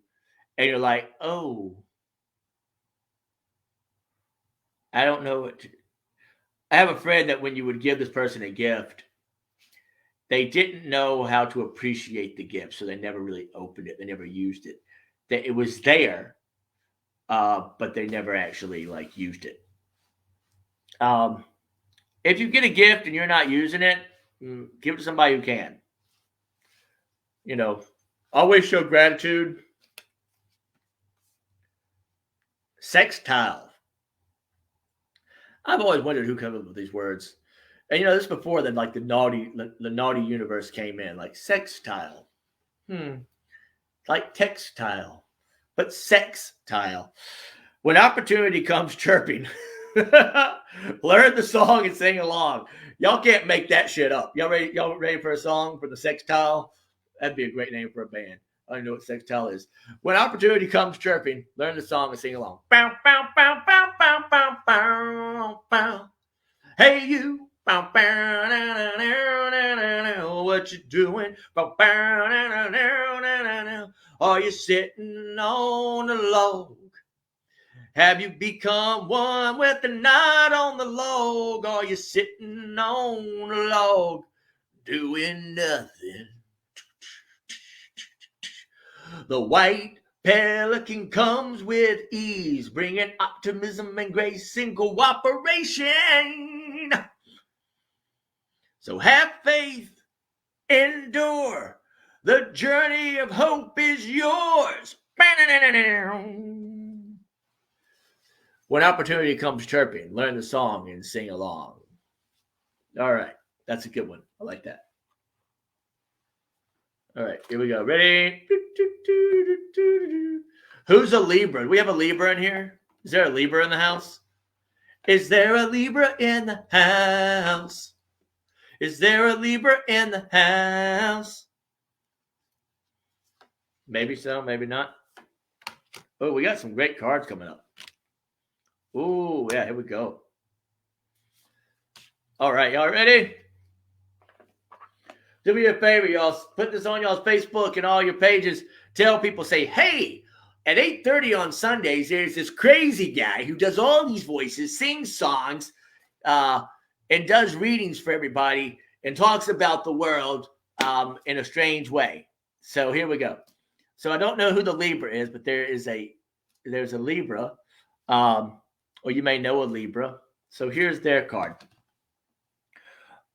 and you're like, oh, I don't know what to. I have a friend that when you would give this person a gift, they didn't know how to appreciate the gift, so they never really opened it. They never used it. That it was there, but they never actually used it. If you get a gift and you're not using it, give it to somebody who can. Always show gratitude. Sextile. I've always wondered who came up with these words. And this is before then, the naughty universe came in, like sextile. Like textile, but sextile. When opportunity comes chirping, learn the song and sing along. Y'all can't make that shit up. Y'all ready for a song for the Sextile? That'd be a great name for a band. I don't know what Sextile is. When opportunity comes chirping, learn the song and sing along. Bow, bow, bow, bow, bow, bow, bow, bow. Hey, you. Bow, bow, na, na, na, na, na, what you doing? Bow, bow, na, na, na, na, na. Are you sitting on the log? Have you become one with the night on the log? Are you sitting on the log doing nothing? The white pelican comes with ease, bringing optimism and grace in cooperation. So have faith, endure. The journey of hope is yours. When opportunity comes chirping, learn the song and sing along. All right. That's a good one. I like that. All right. Here we go. Ready? Who's a Libra? Do we have a Libra in here? Is there a Libra in the house? Is there a Libra in the house? Is there a Libra in the house? Maybe so, maybe not. Oh, we got some great cards coming up. Ooh, yeah, here we go. All right, y'all ready? Do me a favor, y'all. Put this on y'all's Facebook and all your pages. Tell people, say, hey, at 8:30 on Sundays, there's this crazy guy who does all these voices, sings songs, and does readings for everybody and talks about the world in a strange way. So here we go. So I don't know who the Libra is, but there's a Libra, or you may know a Libra. So here's their card.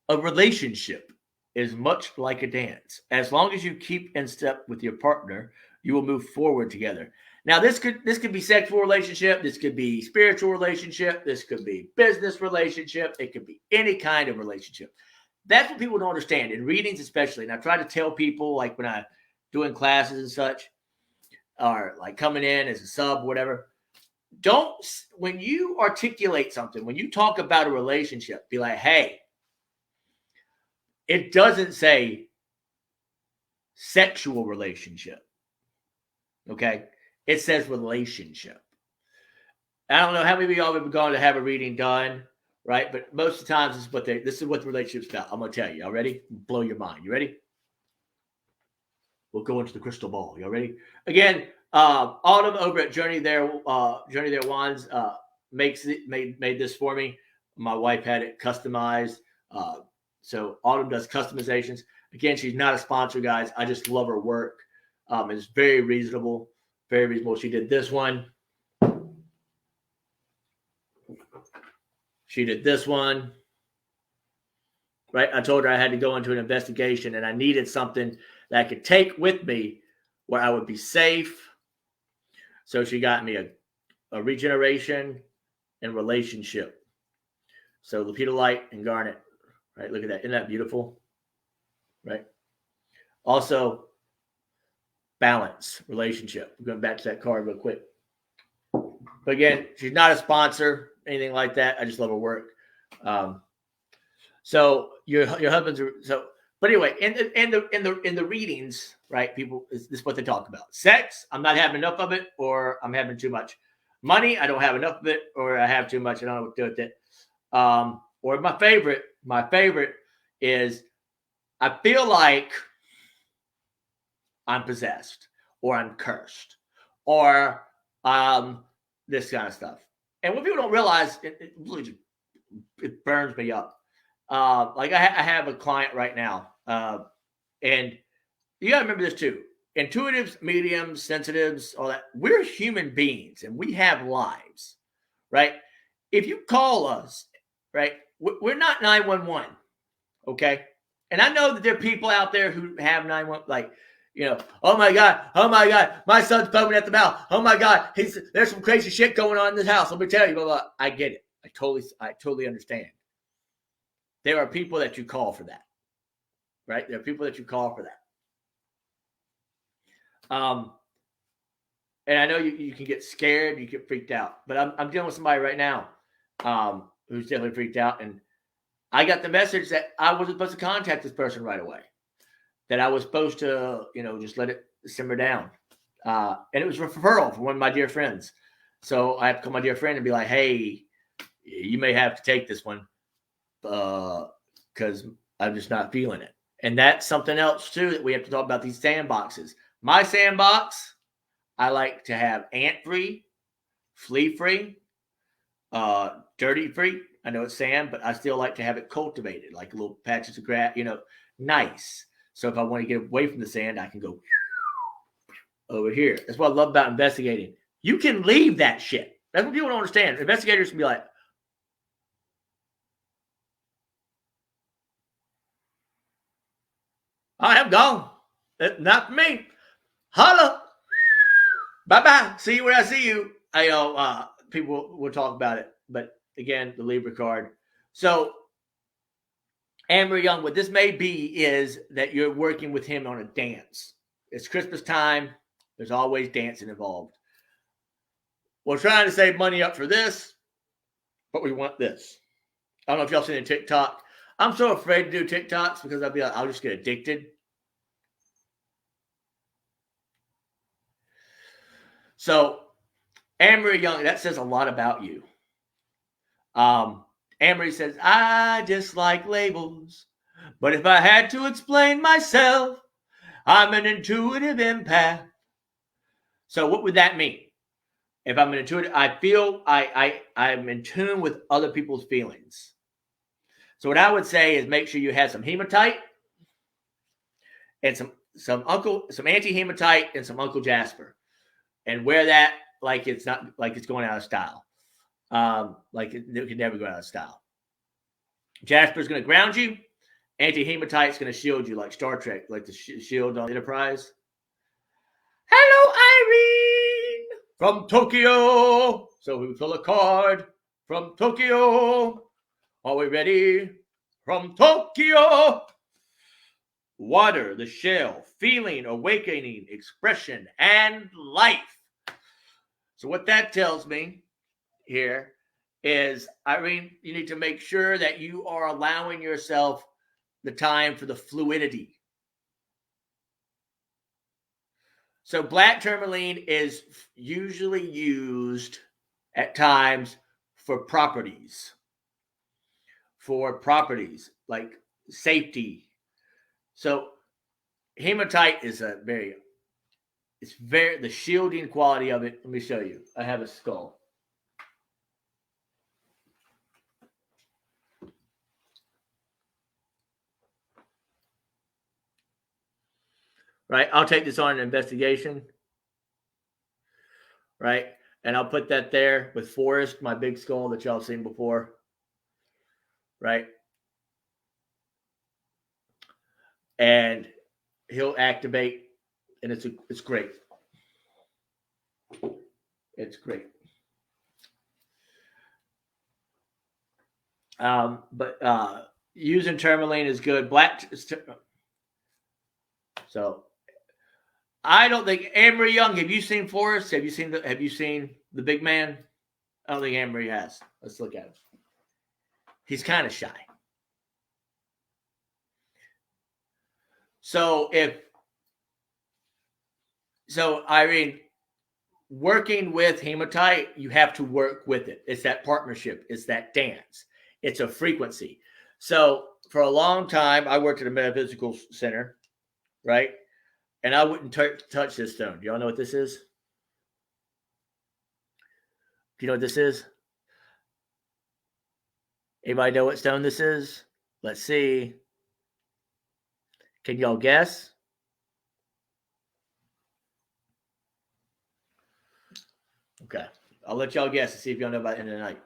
A relationship is much like a dance. As long as you keep in step with your partner, you will move forward together. Now, this could be sexual relationship, this could be spiritual relationship, this could be business relationship, it could be any kind of relationship. That's what people don't understand in readings, especially. And I try to tell people, like when I'm doing classes and such, or like coming in as a sub, whatever. When you articulate something, when you talk about a relationship, be like, hey, it doesn't say sexual relationship. Okay? It says relationship. I don't know how many of y'all have gone to have a reading done, right? But most of the times, this is what the relationship's about. I'm going to tell you. Y'all ready? Blow your mind. You ready? We'll go into the crystal ball. Y'all ready? Again, Autumn over at Journey There Wands made this for me. My wife had it customized. So Autumn does customizations. Again, she's not a sponsor, guys. I just love her work. It's very reasonable. Very reasonable. She did this one. She did this one. Right? I told her I had to go into an investigation and I needed something that I could take with me where I would be safe. So she got me a regeneration and relationship. So lepidolite and garnet. Right? Look at that. Isn't that beautiful? Right? Also, balance, relationship. I'm going back to that card real quick. But again, she's not a sponsor, anything like that. I just love her work. So your husband's so. But anyway, in the readings, right? People, this is what they talk about. Sex, I'm not having enough of it, or I'm having too much. Money, I don't have enough of it, or I have too much. I don't know what to do with it. Or my favorite is I feel like I'm possessed, or I'm cursed, or this kind of stuff. And what people don't realize, it burns me up. Like I have a client right now, and you got to remember this too. Intuitives, mediums, sensitives, all that. We're human beings, and we have lives, right? If you call us, right, we're not 911, okay? And I know that there are people out there who have 911, like, you know, oh my God, my son's foaming at the mouth. Oh my God, there's some crazy shit going on in this house. Let me tell you, blah, blah. I get it. I totally understand. There are people that you call for that, right? There are people that you call for that. And I know you can get scared, you get freaked out, but I'm dealing with somebody right now who's definitely freaked out, and I got the message that I wasn't supposed to contact this person right away, that I was supposed to, just let it simmer down. And it was a referral from one of my dear friends. So I have to call my dear friend and be like, hey, you may have to take this one because I'm just not feeling it. And that's something else, too, that we have to talk about, these sandboxes. My sandbox, I like to have ant-free, flea-free, dirty-free. I know it's sand, but I still like to have it cultivated, like little patches of grass, nice. So if I want to get away from the sand, I can go over here. That's what I love about investigating. You can leave that shit. That's what people don't understand. Investigators can be like, I am gone. Not for me. Holla. Bye-bye. See you when I see you. People will talk about it. But again, the Libra card. So Amory Young, what this may be is that you're working with him on a dance. It's Christmas time. There's always dancing involved. We're trying to save money up for this, but we want this. I don't know if y'all seen a TikTok. I'm so afraid to do TikToks because I'll just get addicted. So Amory Young, that says a lot about you. Amory says, I dislike labels, but if I had to explain myself, I'm an intuitive empath. So what would that mean? If I'm an intuitive, I feel I'm in tune with other people's feelings. So what I would say is make sure you have some hematite and some some anti-hematite and some Uncle Jasper, and wear that like it's not like it's going out of style. Like it could never go out of style. Jasper's going to ground you. Anti-hematite's going to shield you like Star Trek, like the shield on Enterprise. Hello, Irene from Tokyo. So we pull a card from Tokyo. Are we ready? From Tokyo. Water, the shell, feeling, awakening, expression, and life. So what that tells me here is, Irene, you need to make sure that you are allowing yourself the time for the fluidity. So black tourmaline is usually used at times for properties like safety. So hematite is the shielding quality of it. Let me show you. I have a skull. Right, I'll take this on an investigation. Right, and I'll put that there with Forrest, my big skull that y'all seen before. Right, and he'll activate, and it's great. It's great. But using tourmaline is good. So I don't think Anne-Marie Young. Have you seen Forrest? Have you seen the big man? I don't think Anne-Marie has. Let's look at him. He's kind of shy. So Irene, working with hematite, you have to work with it. It's that partnership. It's that dance. It's a frequency. So for a long time, I worked at a metaphysical center, right? And I wouldn't touch this stone. Do y'all know what this is? Do you know what this is? Anybody know what stone this is? Let's see. Can y'all guess? Okay. I'll let y'all guess to see if y'all know about the end of the night.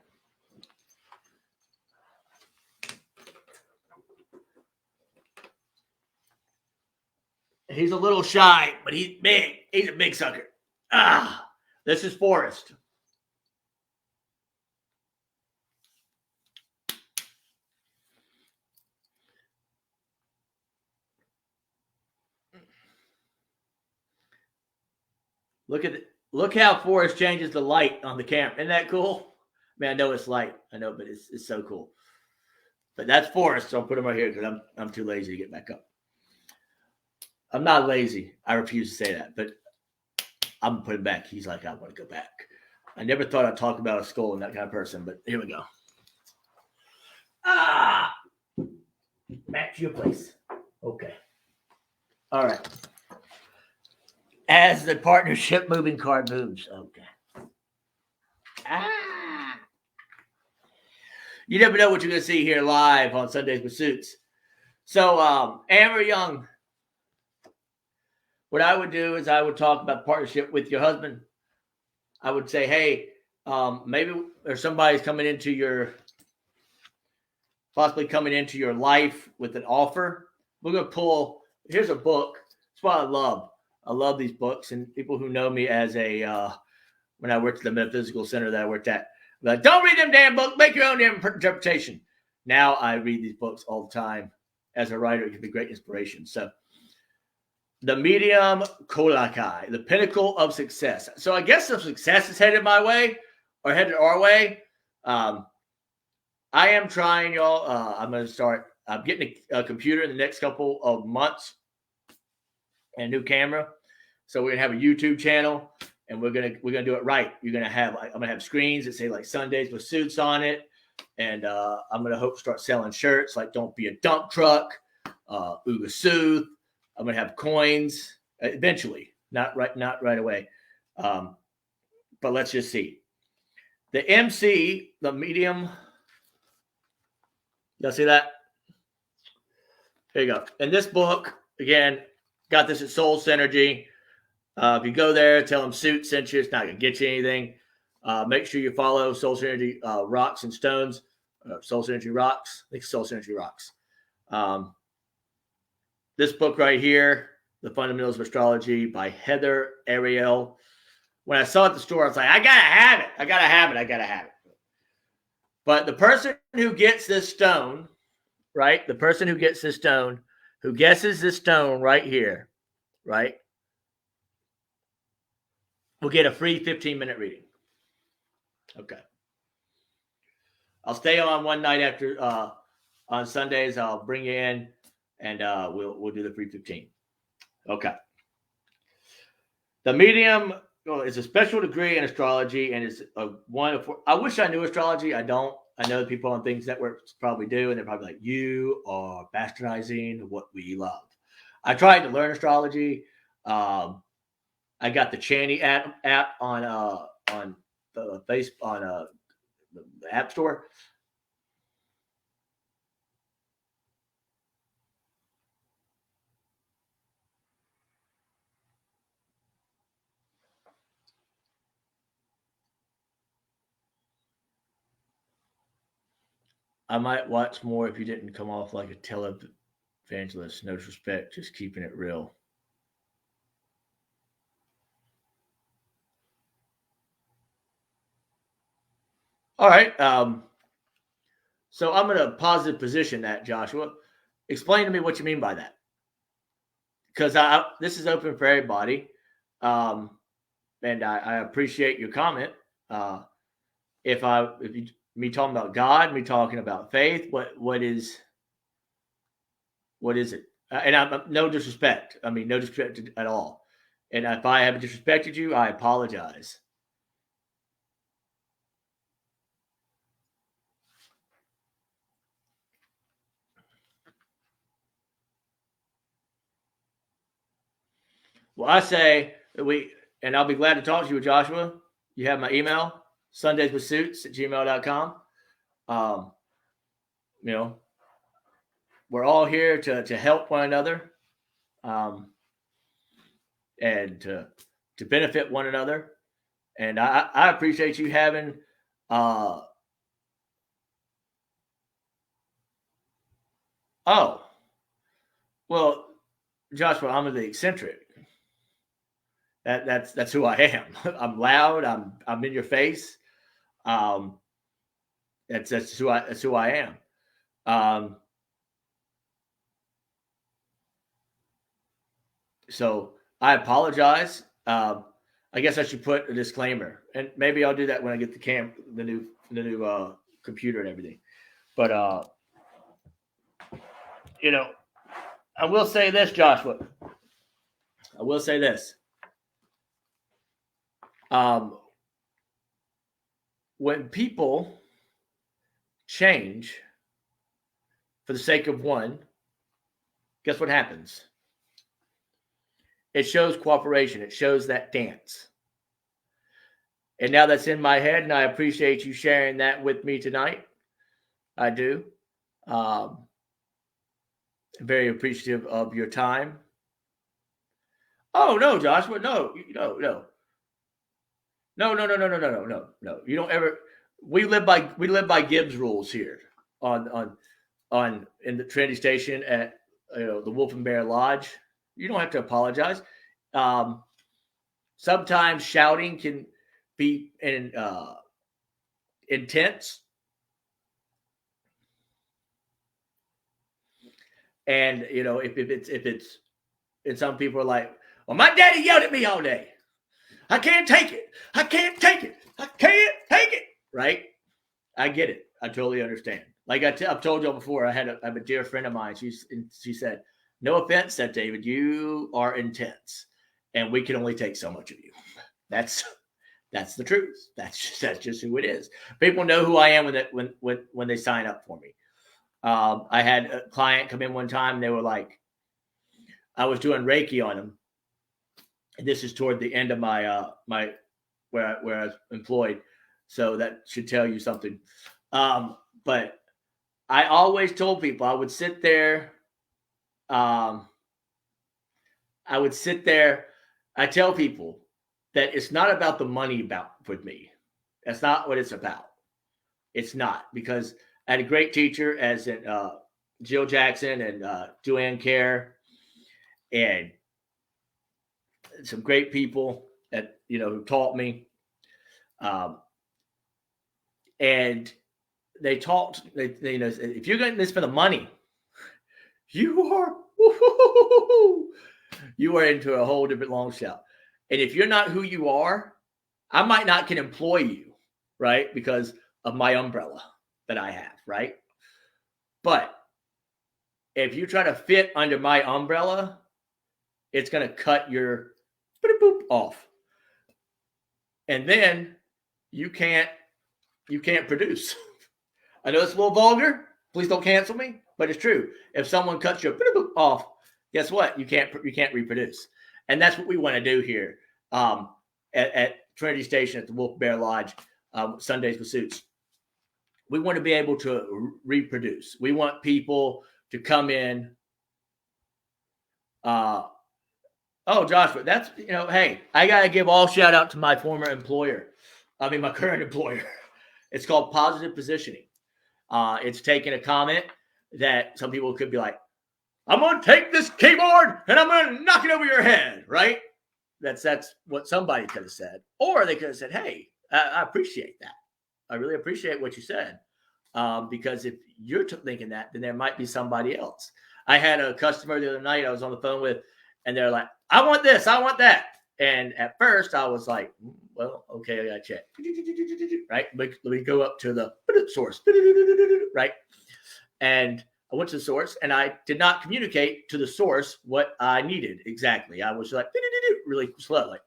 He's a little shy, but he's big. He's a big sucker. This is Forrest. Look how Forrest changes the light on the camera. Isn't that cool? Man, I know it's light. I know, but it's so cool. But that's Forrest, so I'll put him right here because I'm too lazy to get back up. I'm not lazy. I refuse to say that, but I'm going to put him back. He's like, I want to go back. I never thought I'd talk about a skull and that kind of person, but here we go. Back to your place. Okay. All right. As the partnership moving card moves. Okay. You never know what you're going to see here live on Sundays with Suits. So, Anne-Marie Young, what I would do is I would talk about partnership with your husband. I would say, hey, maybe there's somebody's possibly coming into your life with an offer. We're going to here's a book. That's what I love. I love these books, and people who know me as when I worked at the metaphysical center that I worked at, like, don't read them damn books, make your own damn interpretation. Now I read these books all the time. As a writer, it can be great inspiration. So, The Medium Kolokai, the pinnacle of success. So I guess if success is headed my way or headed our way, I am trying, y'all. I'm going to start. I'm getting a computer in the next couple of months and a new camera. So we're gonna have a YouTube channel, and we're gonna do it right. I'm gonna have screens that say like Sundays with Suits on it, and I'm gonna hope to start selling shirts like "Don't Be a Dump Truck," Uga Sooth. I'm gonna have coins eventually, not right away, but let's just see. The MC, the Medium. Y'all see that? Here you go. And this book, again, Got this at Soul Synergy. If you go there, tell them Suit sent you. It's not going to get you anything. Make sure you follow Soul Synergy Rocks and Stones. Soul Synergy Rocks. I think Soul Synergy Rocks. This book right here, The Fundamentals of Astrology by Heather Ariel. When I saw it at the store, I was like, I got to have it. I got to have it. I got to have it. But the person who gets this stone, right? The person who gets this stone, who guesses this stone right here, right? Will get a free 15-minute reading. Okay. I'll stay on one night after on Sundays. I'll bring you in, and we'll do the free 15. Okay. The medium is a special degree in astrology, and is a one of. I wish I knew astrology. I don't. I know people on Things Network probably do, and they're probably like, "You are bastardizing what we love." I tried to learn astrology. I got the Channy app on the the App Store. I might watch more if you didn't come off like a televangelist. No disrespect, just keeping it real. All right. So I'm going to positive position that, Joshua. Explain to me what you mean by that, because this is open for everybody, and I appreciate your comment. If you me talking about God, me talking about faith, what is it? And I'm no disrespect. I mean, no disrespect at all. And if I have disrespected you, I apologize. Well, I say and I'll be glad to talk to you, Joshua. You have my email, sundayswithsuits@gmail.com. You know, we're all here to help one another, and to benefit one another. And I appreciate you having well, Joshua, I'm the eccentric. That's who I am. I'm loud. I'm in your face. Um, that's who I am. So I apologize. I guess I should put a disclaimer, and maybe I'll do that when I get the new computer and everything. But I will say this, Joshua. I will say this. When people change for the sake of one, guess what happens? It shows cooperation. It shows that dance. And now that's in my head, and I appreciate you sharing that with me tonight. I do. Very appreciative of your time. Oh no, Joshua, no. No. You don't ever. We live by Gibbs rules here on in the Trinity Station at the Wolf and Bear Lodge. You don't have to apologize. Sometimes shouting can be intense, and if it's and some people are like, well, my daddy yelled at me all day. I can't take it. I can't take it. I can't take it. Right? I get it. I totally understand. Like I've told y'all before, I have a dear friend of mine. She said, "No offense," said David, "you are intense, and we can only take so much of you." That's the truth. That's just who it is. People know who I am when they sign up for me. I had a client come in one time, and they were like, I was doing Reiki on them. And this is toward the end of my where I was employed, so that should tell you something. But I always told people I would sit there, I would sit there. I tell people that it's not about the money with me. That's not what it's about. It's not, because I had a great teacher as in Jill Jackson and Joanne Kerr, and some great people that who taught me, and they talked. They if you're getting this for the money, you are into a whole different long shot. And if you're not who you are, I might not can employ you, right, because of my umbrella that I have, right? But if you try to fit under my umbrella, it's going to cut your off, and then you can't produce. I know it's a little vulgar. Please don't cancel me, but it's true. If someone cuts your off, guess what? You can't reproduce, and that's what we want to do here at Trinity Station at the Wolf Bear Lodge, Sundays with Suits. We want to be able to reproduce. We want people to come in. Oh, Joshua, that's, hey, I got to give all shout out to my former employer. My current employer. It's called positive positioning. It's taking a comment that some people could be like, I'm going to take this keyboard and I'm going to knock it over your head, right? That's what somebody could have said. Or they could have said, hey, I appreciate that. I really appreciate what you said. Because if you're thinking that, then there might be somebody else. I had a customer the other night I was on the phone with, and they're like, I want this, I want that. And at first I was like, well, okay, I got to check. Right? Let me go up to the source. Right? And I went to the source, and I did not communicate to the source what I needed exactly. I was like, really slow. Like,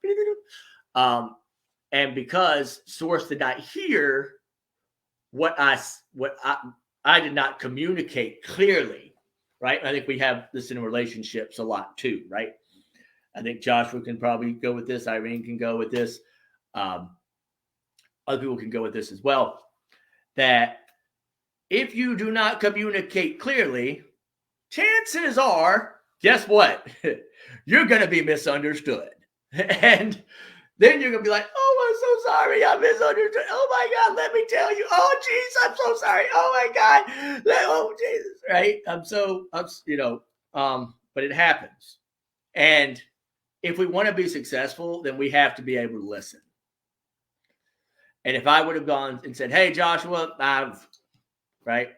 and because source did not hear what I did not communicate clearly, right? I think we have this in relationships a lot too, right? I think Joshua can probably go with this. Irene can go with this. Other people can go with this as well. That if you do not communicate clearly, chances are, guess what? You're going to be misunderstood. And then you're going to be like, oh, I'm so sorry. I misunderstood. Oh, my God, let me tell you. Oh, jeez, I'm so sorry. Oh, my God. Oh, Jesus. Right? But it happens. And if we want to be successful, then we have to be able to listen. And if I would have gone and said, hey, Joshua, right,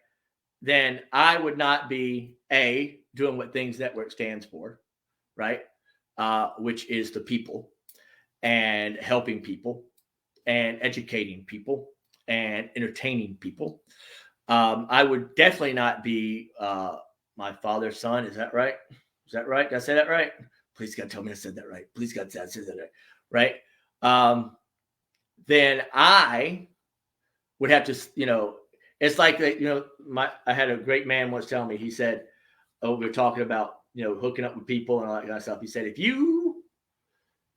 then I would not be, doing what Things Network stands for, right, which is the people and helping people and educating people and entertaining people. I would definitely not be my father's son. Is that right? Is that right? Did I say that right? Please God, tell me I said that right. Please God, I said that right. Then I would have to, it's like that, I had a great man once tell me, he said, we were talking about, hooking up with people and all that kind of stuff. He said, if you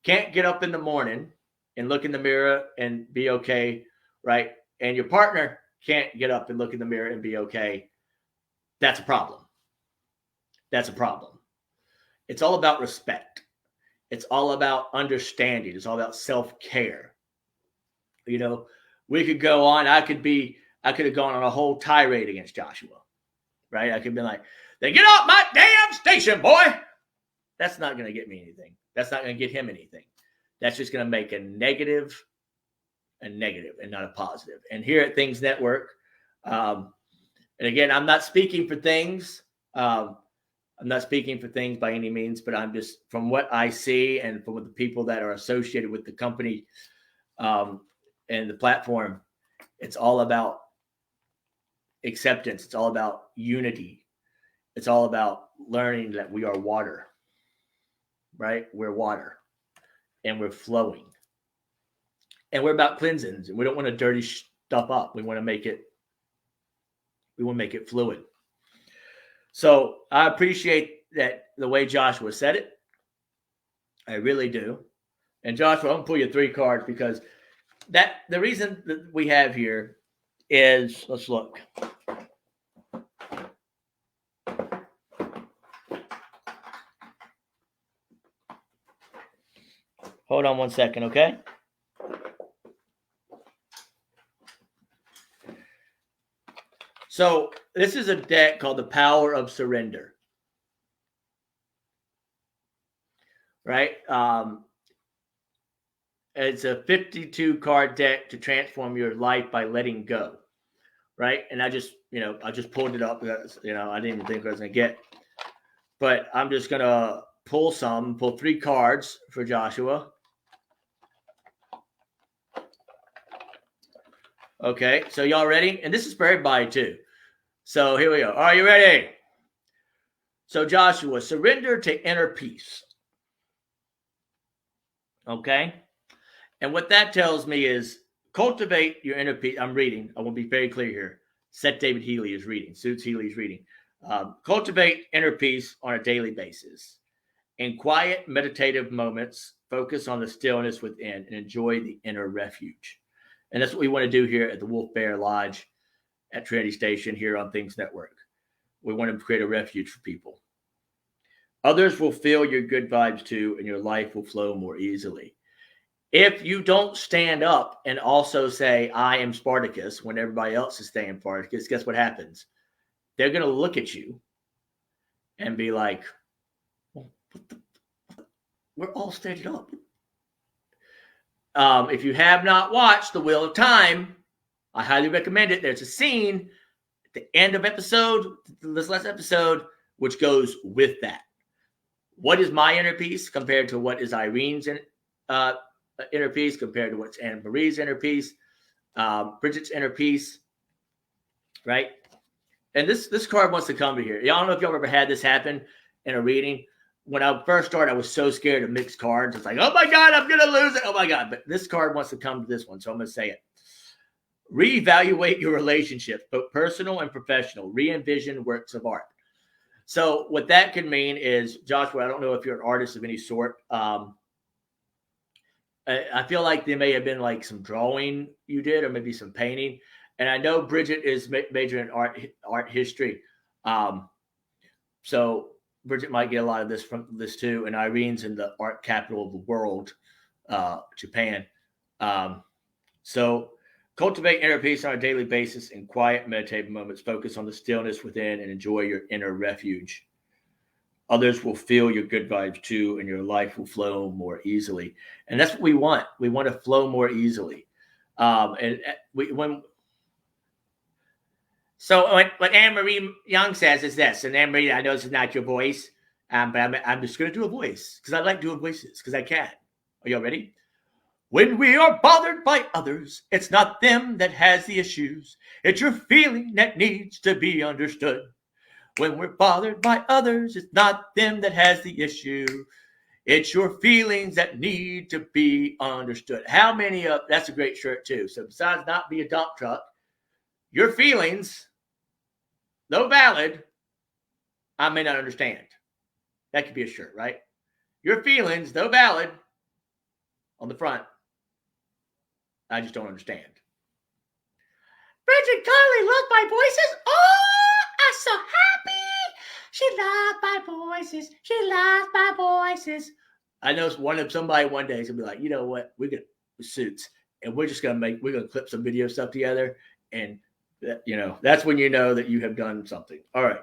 can't get up in the morning and look in the mirror and be okay, right? And your partner can't get up and look in the mirror and be okay, that's a problem. That's a problem. It's all about respect. It's all about understanding. It's all about self-care. We could go on. I could have gone on a whole tirade against Joshua, right? I could have been like, then get off my damn station, boy. That's not going to get me anything. That's not going to get him anything. That's just going to make a negative and not a positive. And here at Things Network, and again, I'm not speaking for Things. I'm not speaking for Things by any means, but I'm just, from what I see and from the people that are associated with the company and the platform, it's all about acceptance. It's all about unity. It's all about learning that we are water, right? We're water and we're flowing. And we're about cleansing. We don't want to dirty stuff up. We want to make it fluid. So I appreciate that the way Joshua said it. I really do. And Joshua, I'm going to pull you 3 cards because the reason that we have here is, let's look. Hold on 1 second, okay? So this is a deck called the Power of Surrender, right? It's a 52 card deck to transform your life by letting go, right? And I just pulled it up. I didn't even think I was gonna get, but I'm just gonna pull 3 cards for Joshua. Okay, so y'all ready? And this is for everybody too. So here we go. Are you ready? So Joshua, surrender to inner peace. Okay? And what that tells me is cultivate your inner peace. I'm reading. I want to be very clear here. Seth David Healy is reading. Suits Healy is reading. Cultivate inner peace on a daily basis. In quiet, meditative moments, focus on the stillness within and enjoy the inner refuge. And that's what we want to do here at the Wolf Bear Lodge at Trinity Station here on Things Network. We want to create a refuge for people. Others will feel your good vibes too, and your life will flow more easily. If you don't stand up and also say, I am Spartacus, when everybody else is saying Spartacus, guess what happens? They're going to look at you and be like, well, we're all standing up. If you have not watched The Wheel of Time, I highly recommend it. There's a scene at the end of this last episode, which goes with that. What is my inner peace compared to what is Irene's inner peace, compared to what's Anne Marie's inner peace, Bridget's inner peace, right? And this card wants to come to here. I don't know if y'all ever had this happen in a reading. When I first started, I was so scared of mixed cards. It's like, oh my God, I'm going to lose it. Oh my God. But this card wants to come to this one, so I'm going to say it. Reevaluate your relationships, both personal and professional. Re-envision works of art. So what that could mean is, Joshua, I don't know if you're an artist of any sort. I feel like there may have been like some drawing you did, or maybe some painting. And I know Bridget is majoring in art history. So Bridget might get a lot of this from this too. And Irene's in the art capital of the world, Japan. So cultivate inner peace on a daily basis in quiet, meditative moments. Focus on the stillness within and enjoy your inner refuge. Others will feel your good vibes too, and your life will flow more easily. And that's what we want. We want to flow more easily. What Anne Marie Young says is this, and Anne Marie, I know this is not your voice, but I'm just going to do a voice because I like doing voices because I can. Are y'all ready? When we are bothered by others, it's not them that has the issues. It's your feeling that needs to be understood. When we're bothered by others, it's not them that has the issue. It's your feelings that need to be understood. How many of that's a great shirt too. So besides not be a dump truck, your feelings, though valid, I may not understand. That could be a shirt, right? Your feelings, though valid, on the front, I just don't understand. Bridget Conley loved my voices. Oh, I'm so happy. She loved my voices. She loves my voices. I know somebody one day is gonna be like, you know what? We're gonna suits, and we're gonna clip some video stuff together, and that's when you know that you have done something. All right.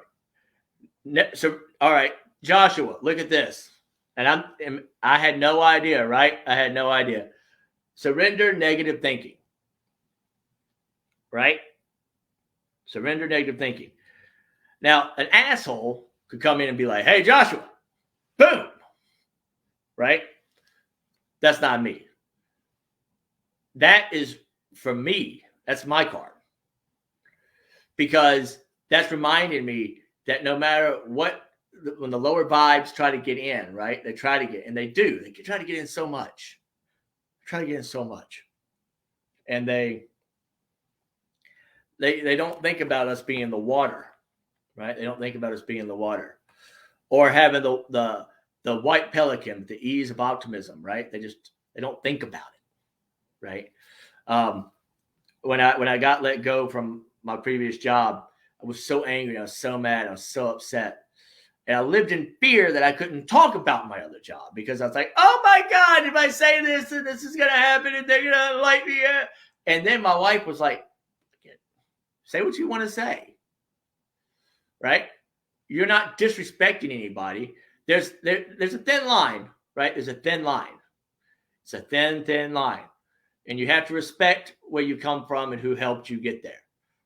All right, Joshua, look at this. And I had no idea, right? I had no idea. Surrender negative thinking. Right? Surrender negative thinking. Now, an asshole could come in and be like, hey, Joshua, boom. Right? That's not me. That is, for me, that's my card. Because that's reminding me that no matter what, when the lower vibes try to get in, right? They try to get, and they do. They try to get in so much. And they don't think about us being the water, right? They don't think about us being the water, or having the white pelican, the ease of optimism, right? They don't think about it, right? When I got let go from my previous job, I was so angry. I was so mad. I was so upset. And I lived in fear that I couldn't talk about my other job because I was like, oh my God, if I say this and this is going to happen and they're going to like me. And then my wife was like, say what you want to say. Right? You're not disrespecting anybody. There's a thin line, right? There's a thin line. It's a thin line. And you have to respect where you come from and who helped you get there,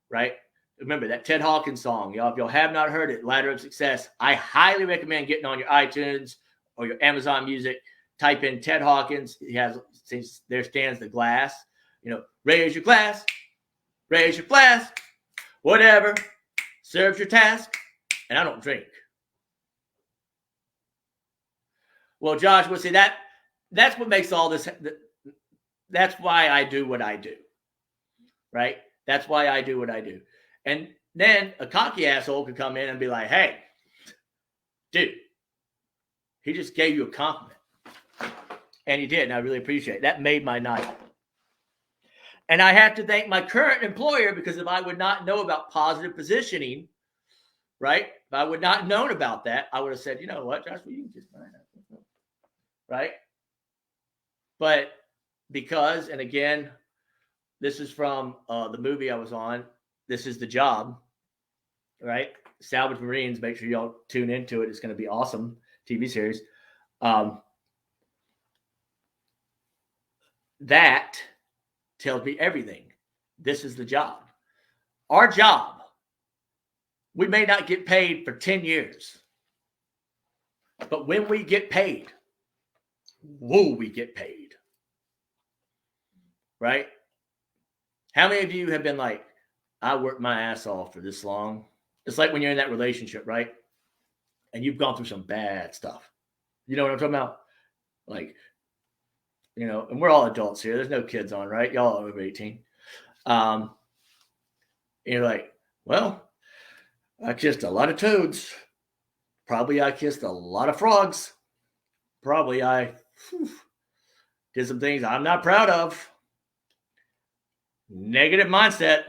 right? Remember that Ted Hawkins song, y'all. If y'all have not heard it, Ladder of Success, I highly recommend getting on your iTunes or your Amazon Music. Type in Ted Hawkins. He has, since there stands the glass. Raise your glass, raise your flask, whatever serves your task. And I don't drink. Well, Josh, we'll see that's what makes all this. That's why I do what I do, right? That's why I do what I do. And then a cocky asshole could come in and be like, hey, dude, he just gave you a compliment. And he did, and I really appreciate it. That made my night. And I have to thank my current employer, because if I would not know about positive positioning, right? If I would not known about that, I would have said, you know what, Josh, well, you can just find out. Right? But because, and again, this is from the movie I was on, This Is the Job, right? Salvage Marines, make sure y'all tune into it. It's going to be awesome TV series. That tells me everything. This is the job. Our job, we may not get paid for 10 years, but when we get paid, we get paid. Right? How many of you have been like, I worked my ass off for this long? It's like when you're in that relationship, right? And you've gone through some bad stuff. You know what I'm talking about? Like, and we're all adults here. There's no kids on, right? Y'all are over 18. And you're like, well, I kissed a lot of toads. Probably I kissed a lot of frogs. Probably I did some things I'm not proud of. Negative mindset.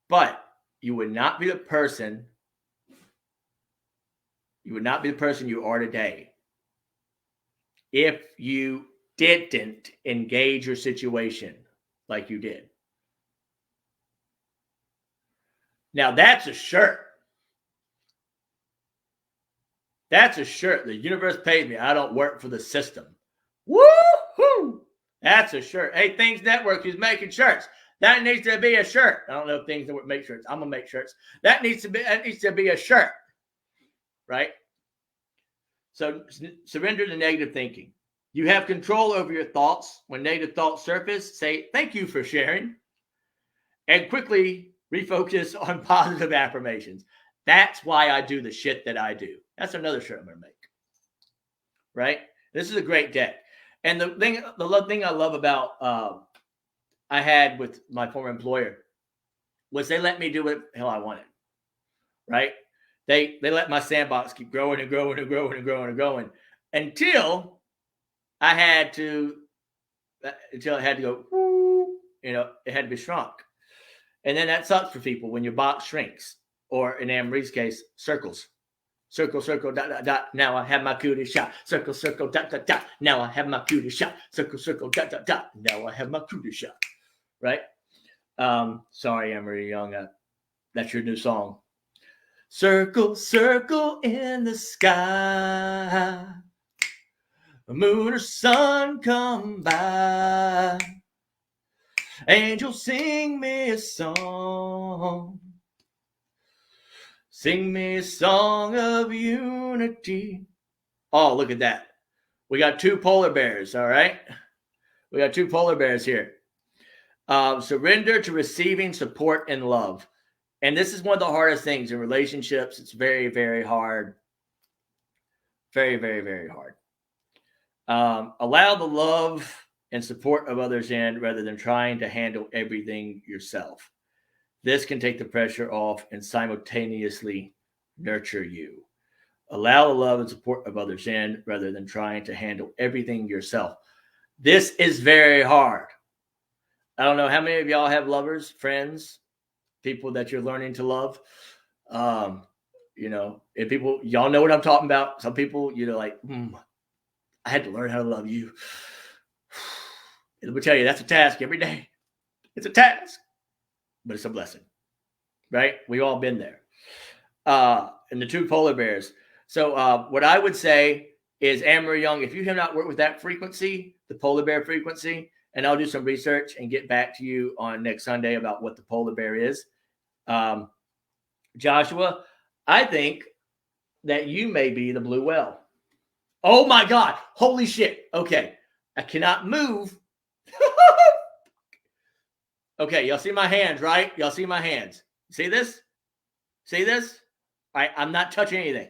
But you would not be the person. You would not be the person you are today if you didn't engage your situation like you did. Now that's a shirt. That's a shirt. The universe paid me. I don't work for the system. Woo-hoo! That's a shirt. Hey, Things Network is making shirts. That needs to be a shirt. I don't know if Things Network make shirts. I'm gonna make shirts. That needs to be a shirt, right? So surrender to negative thinking. You have control over your thoughts. When negative thoughts surface, say thank you for sharing, and quickly refocus on positive affirmations. That's why I do the shit that I do. That's another shirt I'm gonna make. Right? This is a great deck. And the thing I love about I had with my former employer was they let me do what the hell I wanted. Right? They let my sandbox keep growing and growing and growing and growing and growing until I had to go, it had to be shrunk. And then that sucks for people when your box shrinks, or in Anne-Marie's case, circles. Circle, circle, dot, dot, dot. Now I have my cootie shot. Circle, circle, dot, dot, dot. Now I have my cootie shot. Circle, circle, dot, dot, dot. Now I have my cootie shot. Right? Sorry, Anne-Marie Young. That's your new song. Circle, circle in the sky. The moon or sun come by. Angel, sing me a song. Sing me a song of unity. Oh, look at that. We got 2 polar bears, all right? We got 2 polar bears here. Surrender to receiving support and love. And this is one of the hardest things in relationships. It's very, very hard. Very, very, very hard. Allow the love and support of others in rather than trying to handle everything yourself. This can take the pressure off and simultaneously nurture you. Allow the love and support of others in rather than trying to handle everything yourself. This is very hard. I don't know how many of y'all have lovers, friends, people that you're learning to love. and people, y'all know what I'm talking about. Some people, like, I had to learn how to love you. And let me tell you, that's a task every day. It's a task, but it's a blessing, right? We all been there. And the two polar bears. So what I would say is, Anne-Marie Young, if you have not worked with that frequency, the polar bear frequency, and I'll do some research and get back to you on next Sunday about what the polar bear is. Joshua, I think that you may be the blue whale. Oh my God. Holy shit. Okay. I cannot move. Okay. Y'all see my hands, right? Y'all see my hands. See this? See this? All right. I'm not touching anything.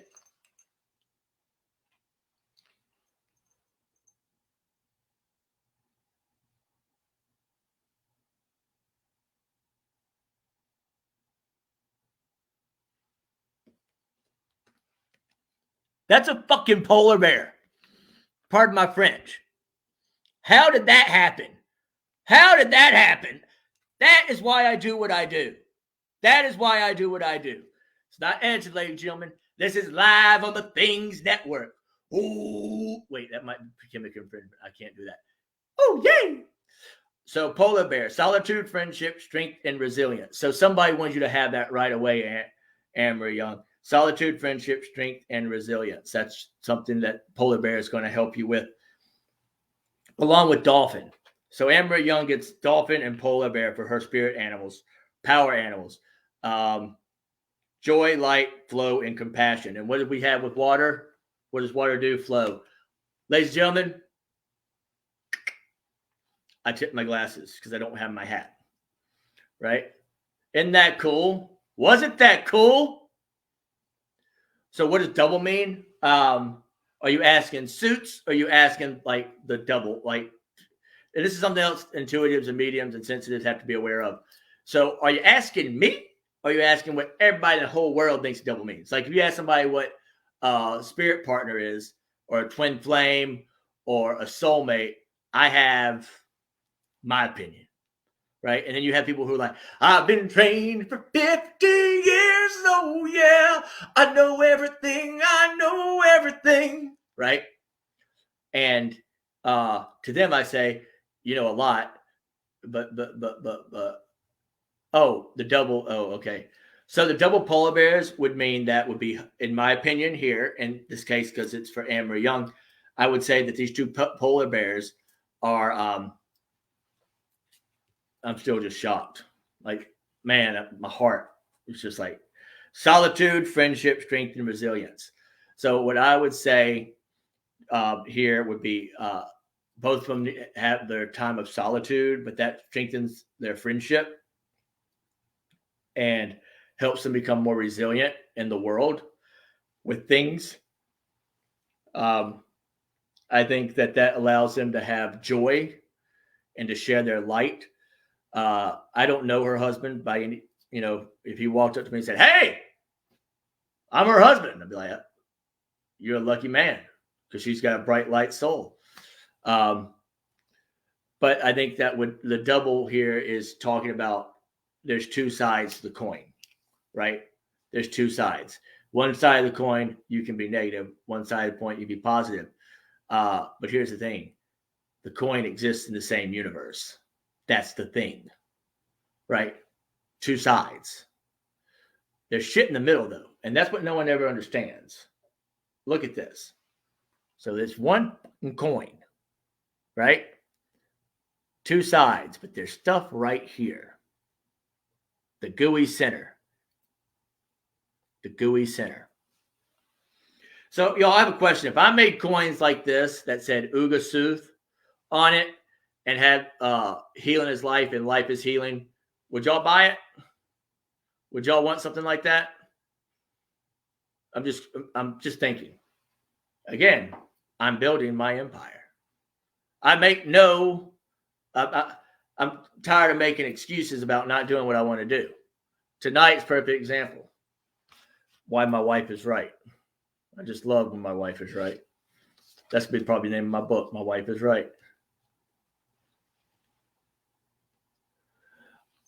That's a fucking polar bear. Pardon my French. How did that happen? How did that happen? That is why I do what I do. That is why I do what I do. It's not edited, ladies and gentlemen. This is live on the Things Network. Oh, wait, that might be chemical infringement. I can't do that. Oh, yay. So polar bear, solitude, friendship, strength, and resilience. So somebody wants you to have that right away, Anne-Marie Young. Solitude, friendship, strength, and resilience. That's something that polar bear is going to help you with, along with dolphin. So Anne-Marie Young gets dolphin and polar bear for her spirit animals, power animals. Joy, light, flow, and compassion. And what did we have with water? What does water do? Flow. Ladies and gentlemen, I tip my glasses because I don't have my hat. Right? Isn't that cool? Wasn't that cool? So what does double mean? Are you asking suits? Or are you asking like the double? Like, and this is something else intuitives and mediums and sensitives have to be aware of. So are you asking me? Or are you asking what everybody in the whole world thinks double means? Like if you ask somebody what a spirit partner is, or a twin flame, or a soulmate, I have my opinion, right? And then you have people who are like, I've been trained for 50 years, oh yeah, I know everything, right? And to them I say, you know a lot, but oh, the double, oh, okay. So the double polar bears would mean that would be, in my opinion here, in this case, because it's for Anne-Marie Young, I would say that these two polar bears are, I'm still just shocked. Like, man, my heart is just like solitude, friendship, strength, and resilience. So what I would say here would be both of them have their time of solitude, but that strengthens their friendship and helps them become more resilient in the world with things. I think that allows them to have joy and to share their light. I don't know her husband by any, if he walked up to me and said, "Hey, I'm her husband," I'd be like, "You're a lucky man," because she's got a bright light soul. But I think that the double here is talking about there's two sides to the coin, right? There's two sides. One side of the coin, you can be negative. One side of the coin, you can be positive. But here's the thing. The coin exists in the same universe. That's the thing, right? Two sides. There's shit in the middle, though. And that's what no one ever understands. Look at this. So there's one coin, right? Two sides, but there's stuff right here. The gooey center. The gooey center. So, y'all, I have a question. If I made coins like this that said Uga Sooth on it and had healing is life and life is healing, would y'all buy it? Would y'all want something like that? I'm just thinking. Again, I'm building my empire. I make I'm tired of making excuses about not doing what I want to do. Tonight's perfect example. Why my wife is right. I just love when my wife is right. That's probably the name of my book. My wife is right.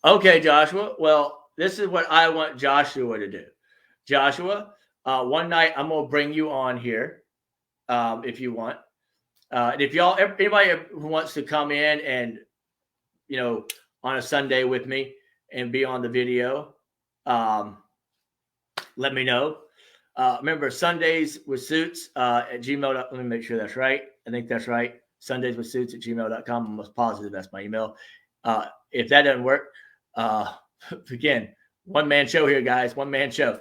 Okay, Joshua. Well, this is what I want Joshua to do. Joshua, One night I'm gonna bring you on here if you want. And if anybody who wants to come in and on a Sunday with me and be on the video, let me know. Remember, Sundays with Suits at gmail. Let me make sure that's right. I think that's right. Sundays with Suits at gmail.com. I'm almost positive that's my email. If that doesn't work, again, one-man show here, guys. One-man show.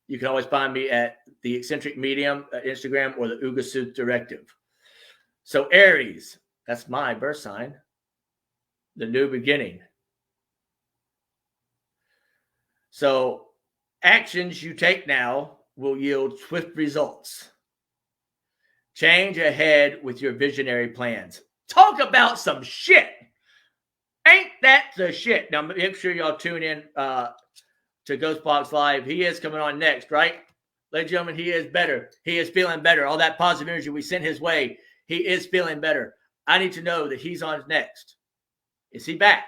You can always find me at the Eccentric Medium at Instagram or the Uga Suits Directive. So Aries, that's my birth sign. The new beginning. So actions you take now will yield swift results. Change ahead with your visionary plans. Talk about some shit. Ain't that the shit? Now, make sure y'all tune in to Ghostbox Live. He is coming on next, right? Ladies and gentlemen, he is better. He is feeling better. All that positive energy we sent his way, he is feeling better. I need to know that he's on next. Is he back?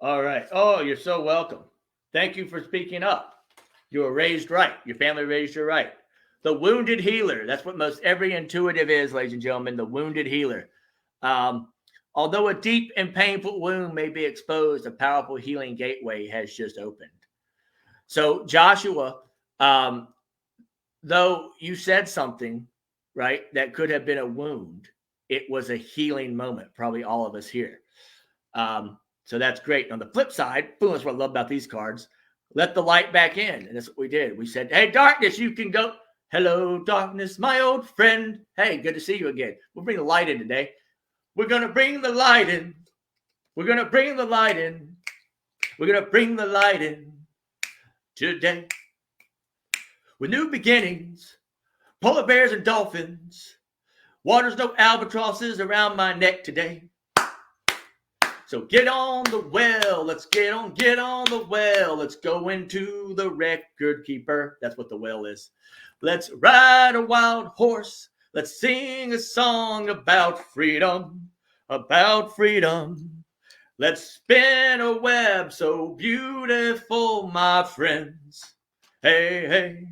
All right. Oh, you're so welcome. Thank you for speaking up. You were raised right. Your family raised you right. The wounded healer. That's what most every intuitive is, ladies and gentlemen. The wounded healer. Although a deep and painful wound may be exposed, a powerful healing gateway has just opened. So Joshua, though you said something, right, that could have been a wound, it was a healing moment. Probably all of us here. So that's great. On the flip side, boom, that's what I love about these cards. Let the light back in. And that's what we did. We said, hey, darkness, you can go. Hello, darkness, my old friend. Hey, good to see you again. We'll bring the light in today. We're going to bring the light in. We're going to bring the light in. We're going to bring the light in today. With new beginnings, polar bears and dolphins. Water's no albatrosses around my neck today. So get on the well. Let's get on the well. Let's go into the record keeper. That's what the well is. Let's ride a wild horse. Let's sing a song about freedom, about freedom. Let's spin a web so beautiful, my friends. Hey, hey.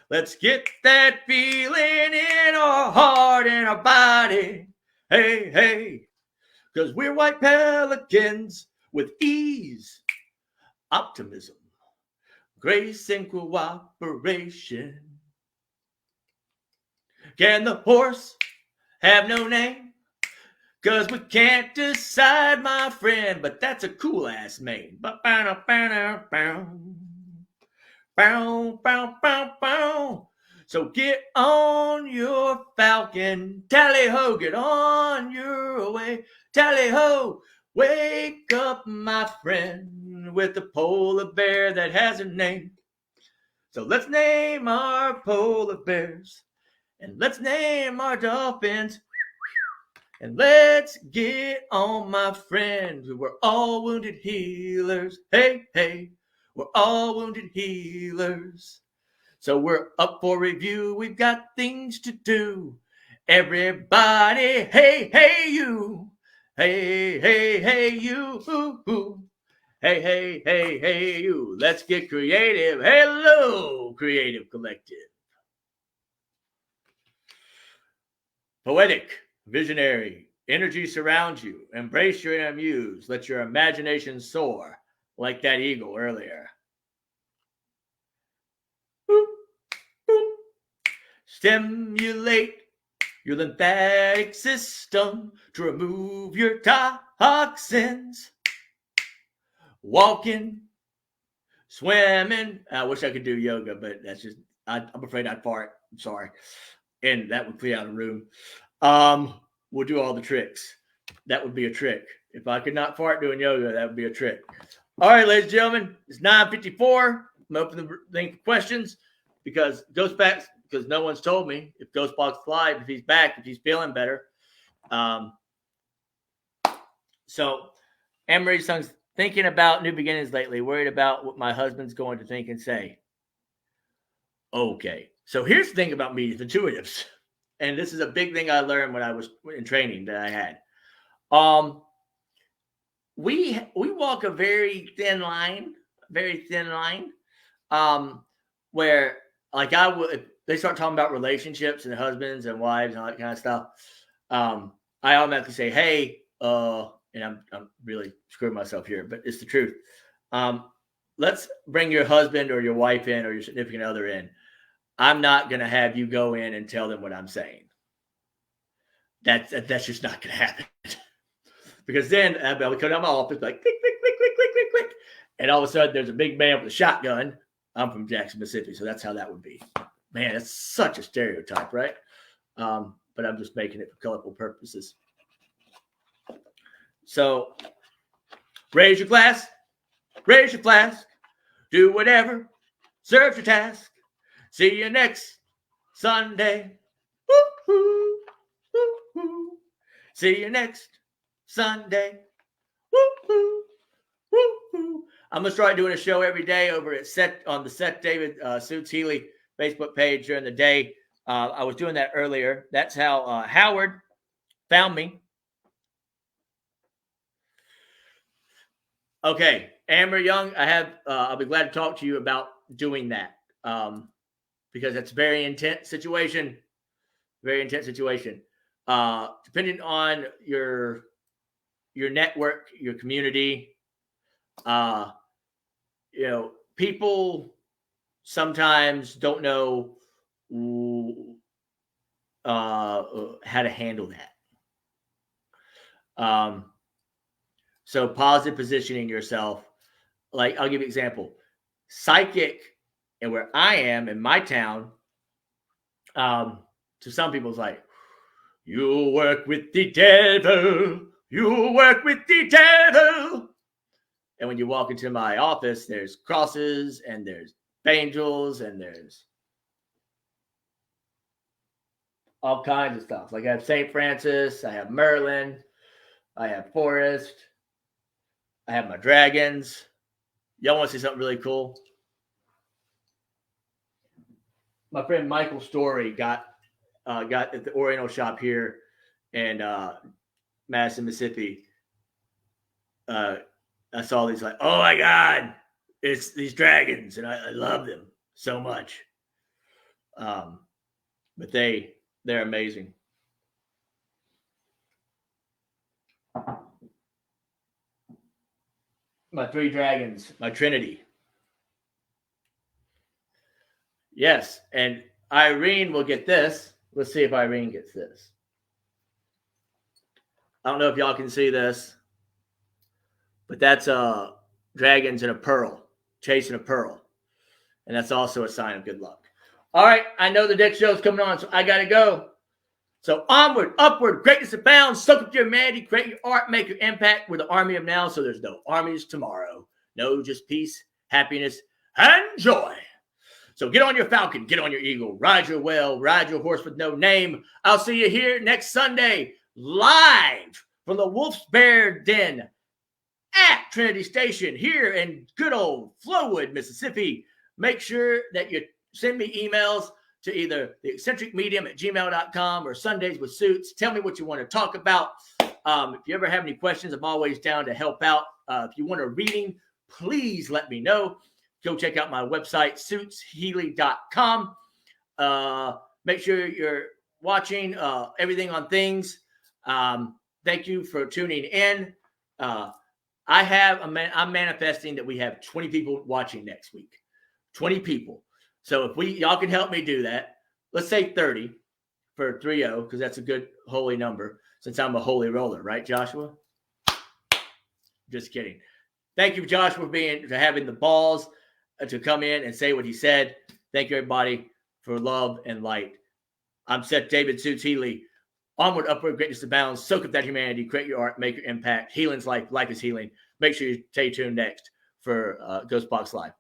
Let's get that feeling in our heart and our body. Hey, hey. Because we're white pelicans with ease, optimism, grace, and cooperation. Can the horse have no name? Because we can't decide, my friend, but that's a cool-ass mane. So get on your falcon, tally-ho, get on your way. Tally-ho, wake up, my friend, with the polar bear that has a name. So let's name our polar bears, and let's name our dolphins, and let's get on, my friend. We're all wounded healers. Hey, hey, we're all wounded healers. So we're up for review. We've got things to do. Everybody, hey, hey, you. Hey, hey, hey, you. Hey, hey, hey, hey, you. Let's get creative. Hello, Creative Collective. Poetic, visionary, energy surrounds you. Embrace your inner muse. Let your imagination soar like that eagle earlier. Boop, boop. Stimulate your lymphatic system to remove your toxins. Walking, swimming. I wish I could do yoga, but that's just, I'm afraid I'd fart. I'm sorry. And that would clear out a room. We'll do all the tricks. That would be a trick. If I could not fart doing yoga, that would be a trick. All right, ladies and gentlemen, it's 9:54. I'm opening the thing for questions because Ghostbox, because no one's told me if Ghostbox Live, if he's back, if he's feeling better. So, Anne-Marie Sung's thinking about new beginnings lately, worried about what my husband's going to think and say. Okay, so here's the thing about me, the intuitives, and this is a big thing I learned when I was in training that I had. We walk a very thin line, where like I would, if they start talking about relationships and husbands and wives and all that kind of stuff, I automatically say, hey, and I'm really screwing myself here, but it's the truth. Let's bring your husband or your wife in or your significant other in. I'm not going to have you go in and tell them what I'm saying. That's just not going to happen. Because then I would come down my office like, click, click, click, click, click, click, click. And all of a sudden there's a big man with a shotgun. I'm from Jackson, Mississippi, so that's how that would be. Man, that's such a stereotype, right? But I'm just making it for colorful purposes. So raise your glass, raise your flask, do whatever, serve your task. See you next Sunday. Woo-hoo, woo-hoo. See you next Sunday. Woo-hoo, woo-hoo. I'm going to start doing a show every day over at on the Seth David Suits Healy Facebook page during the day. I was doing that earlier. That's how Howard found me. Okay, Amber Young, I'll be glad to talk to you about doing that because that's a very intense situation. Very intense situation. Depending on your network, your community, people sometimes don't know how to handle that. So positive positioning yourself. Like, I'll give you an example. Psychic, and where I am in my town, to some people it's like, you work with the devil. You work with the devil. And when you walk into my office, there's crosses and there's angels and there's all kinds of stuff. Like I have St. Francis, I have Merlin, I have Forest, I have my dragons. Y'all want to see something really cool? My friend Michael Story got at the Oriental shop here in Madison, Mississippi. I saw these like, oh my God, it's these dragons, and I love them so much. But they're amazing. My 3 dragons, my Trinity. Yes, and Irene will get this. Let's see if Irene gets this. I don't know if y'all can see this, but that's dragons and a pearl, chasing a pearl. And that's also a sign of good luck. All right, I know the next show's coming on, so I got to go. So onward, upward, greatness abounds, soak up your humanity, create your art, make your impact. We're the army of now, so there's no armies tomorrow. No, just peace, happiness, and joy. So get on your falcon, get on your eagle, ride your whale, ride your horse with no name. I'll see you here next Sunday, live from the Wolf's Bear Den at Trinity Station here in good old Flowood, Mississippi. Make sure that you send me emails to either the eccentricmedium@gmail.com or Sundays with Suits. Tell me what you want to talk about. If you ever have any questions, I'm always down to help out. If you want a reading, please let me know. Go check out my website, suitshealy.com. Make sure you're watching everything on things. Thank you for tuning in. I'm manifesting that we have 20 people watching next week. 20 people. So if y'all can help me do that, let's say 30 for 3-0, because that's a good holy number since I'm a holy roller, right, Joshua? Just kidding. Thank you, Joshua, for having the balls to come in and say what he said. Thank you, everybody, for love and light. I'm Seth David Suits Healy. Onward, upward, greatness abounds. Soak up that humanity. Create your art. Make your impact. Healing's life. Life is healing. Make sure you stay tuned next for Ghost Box Live.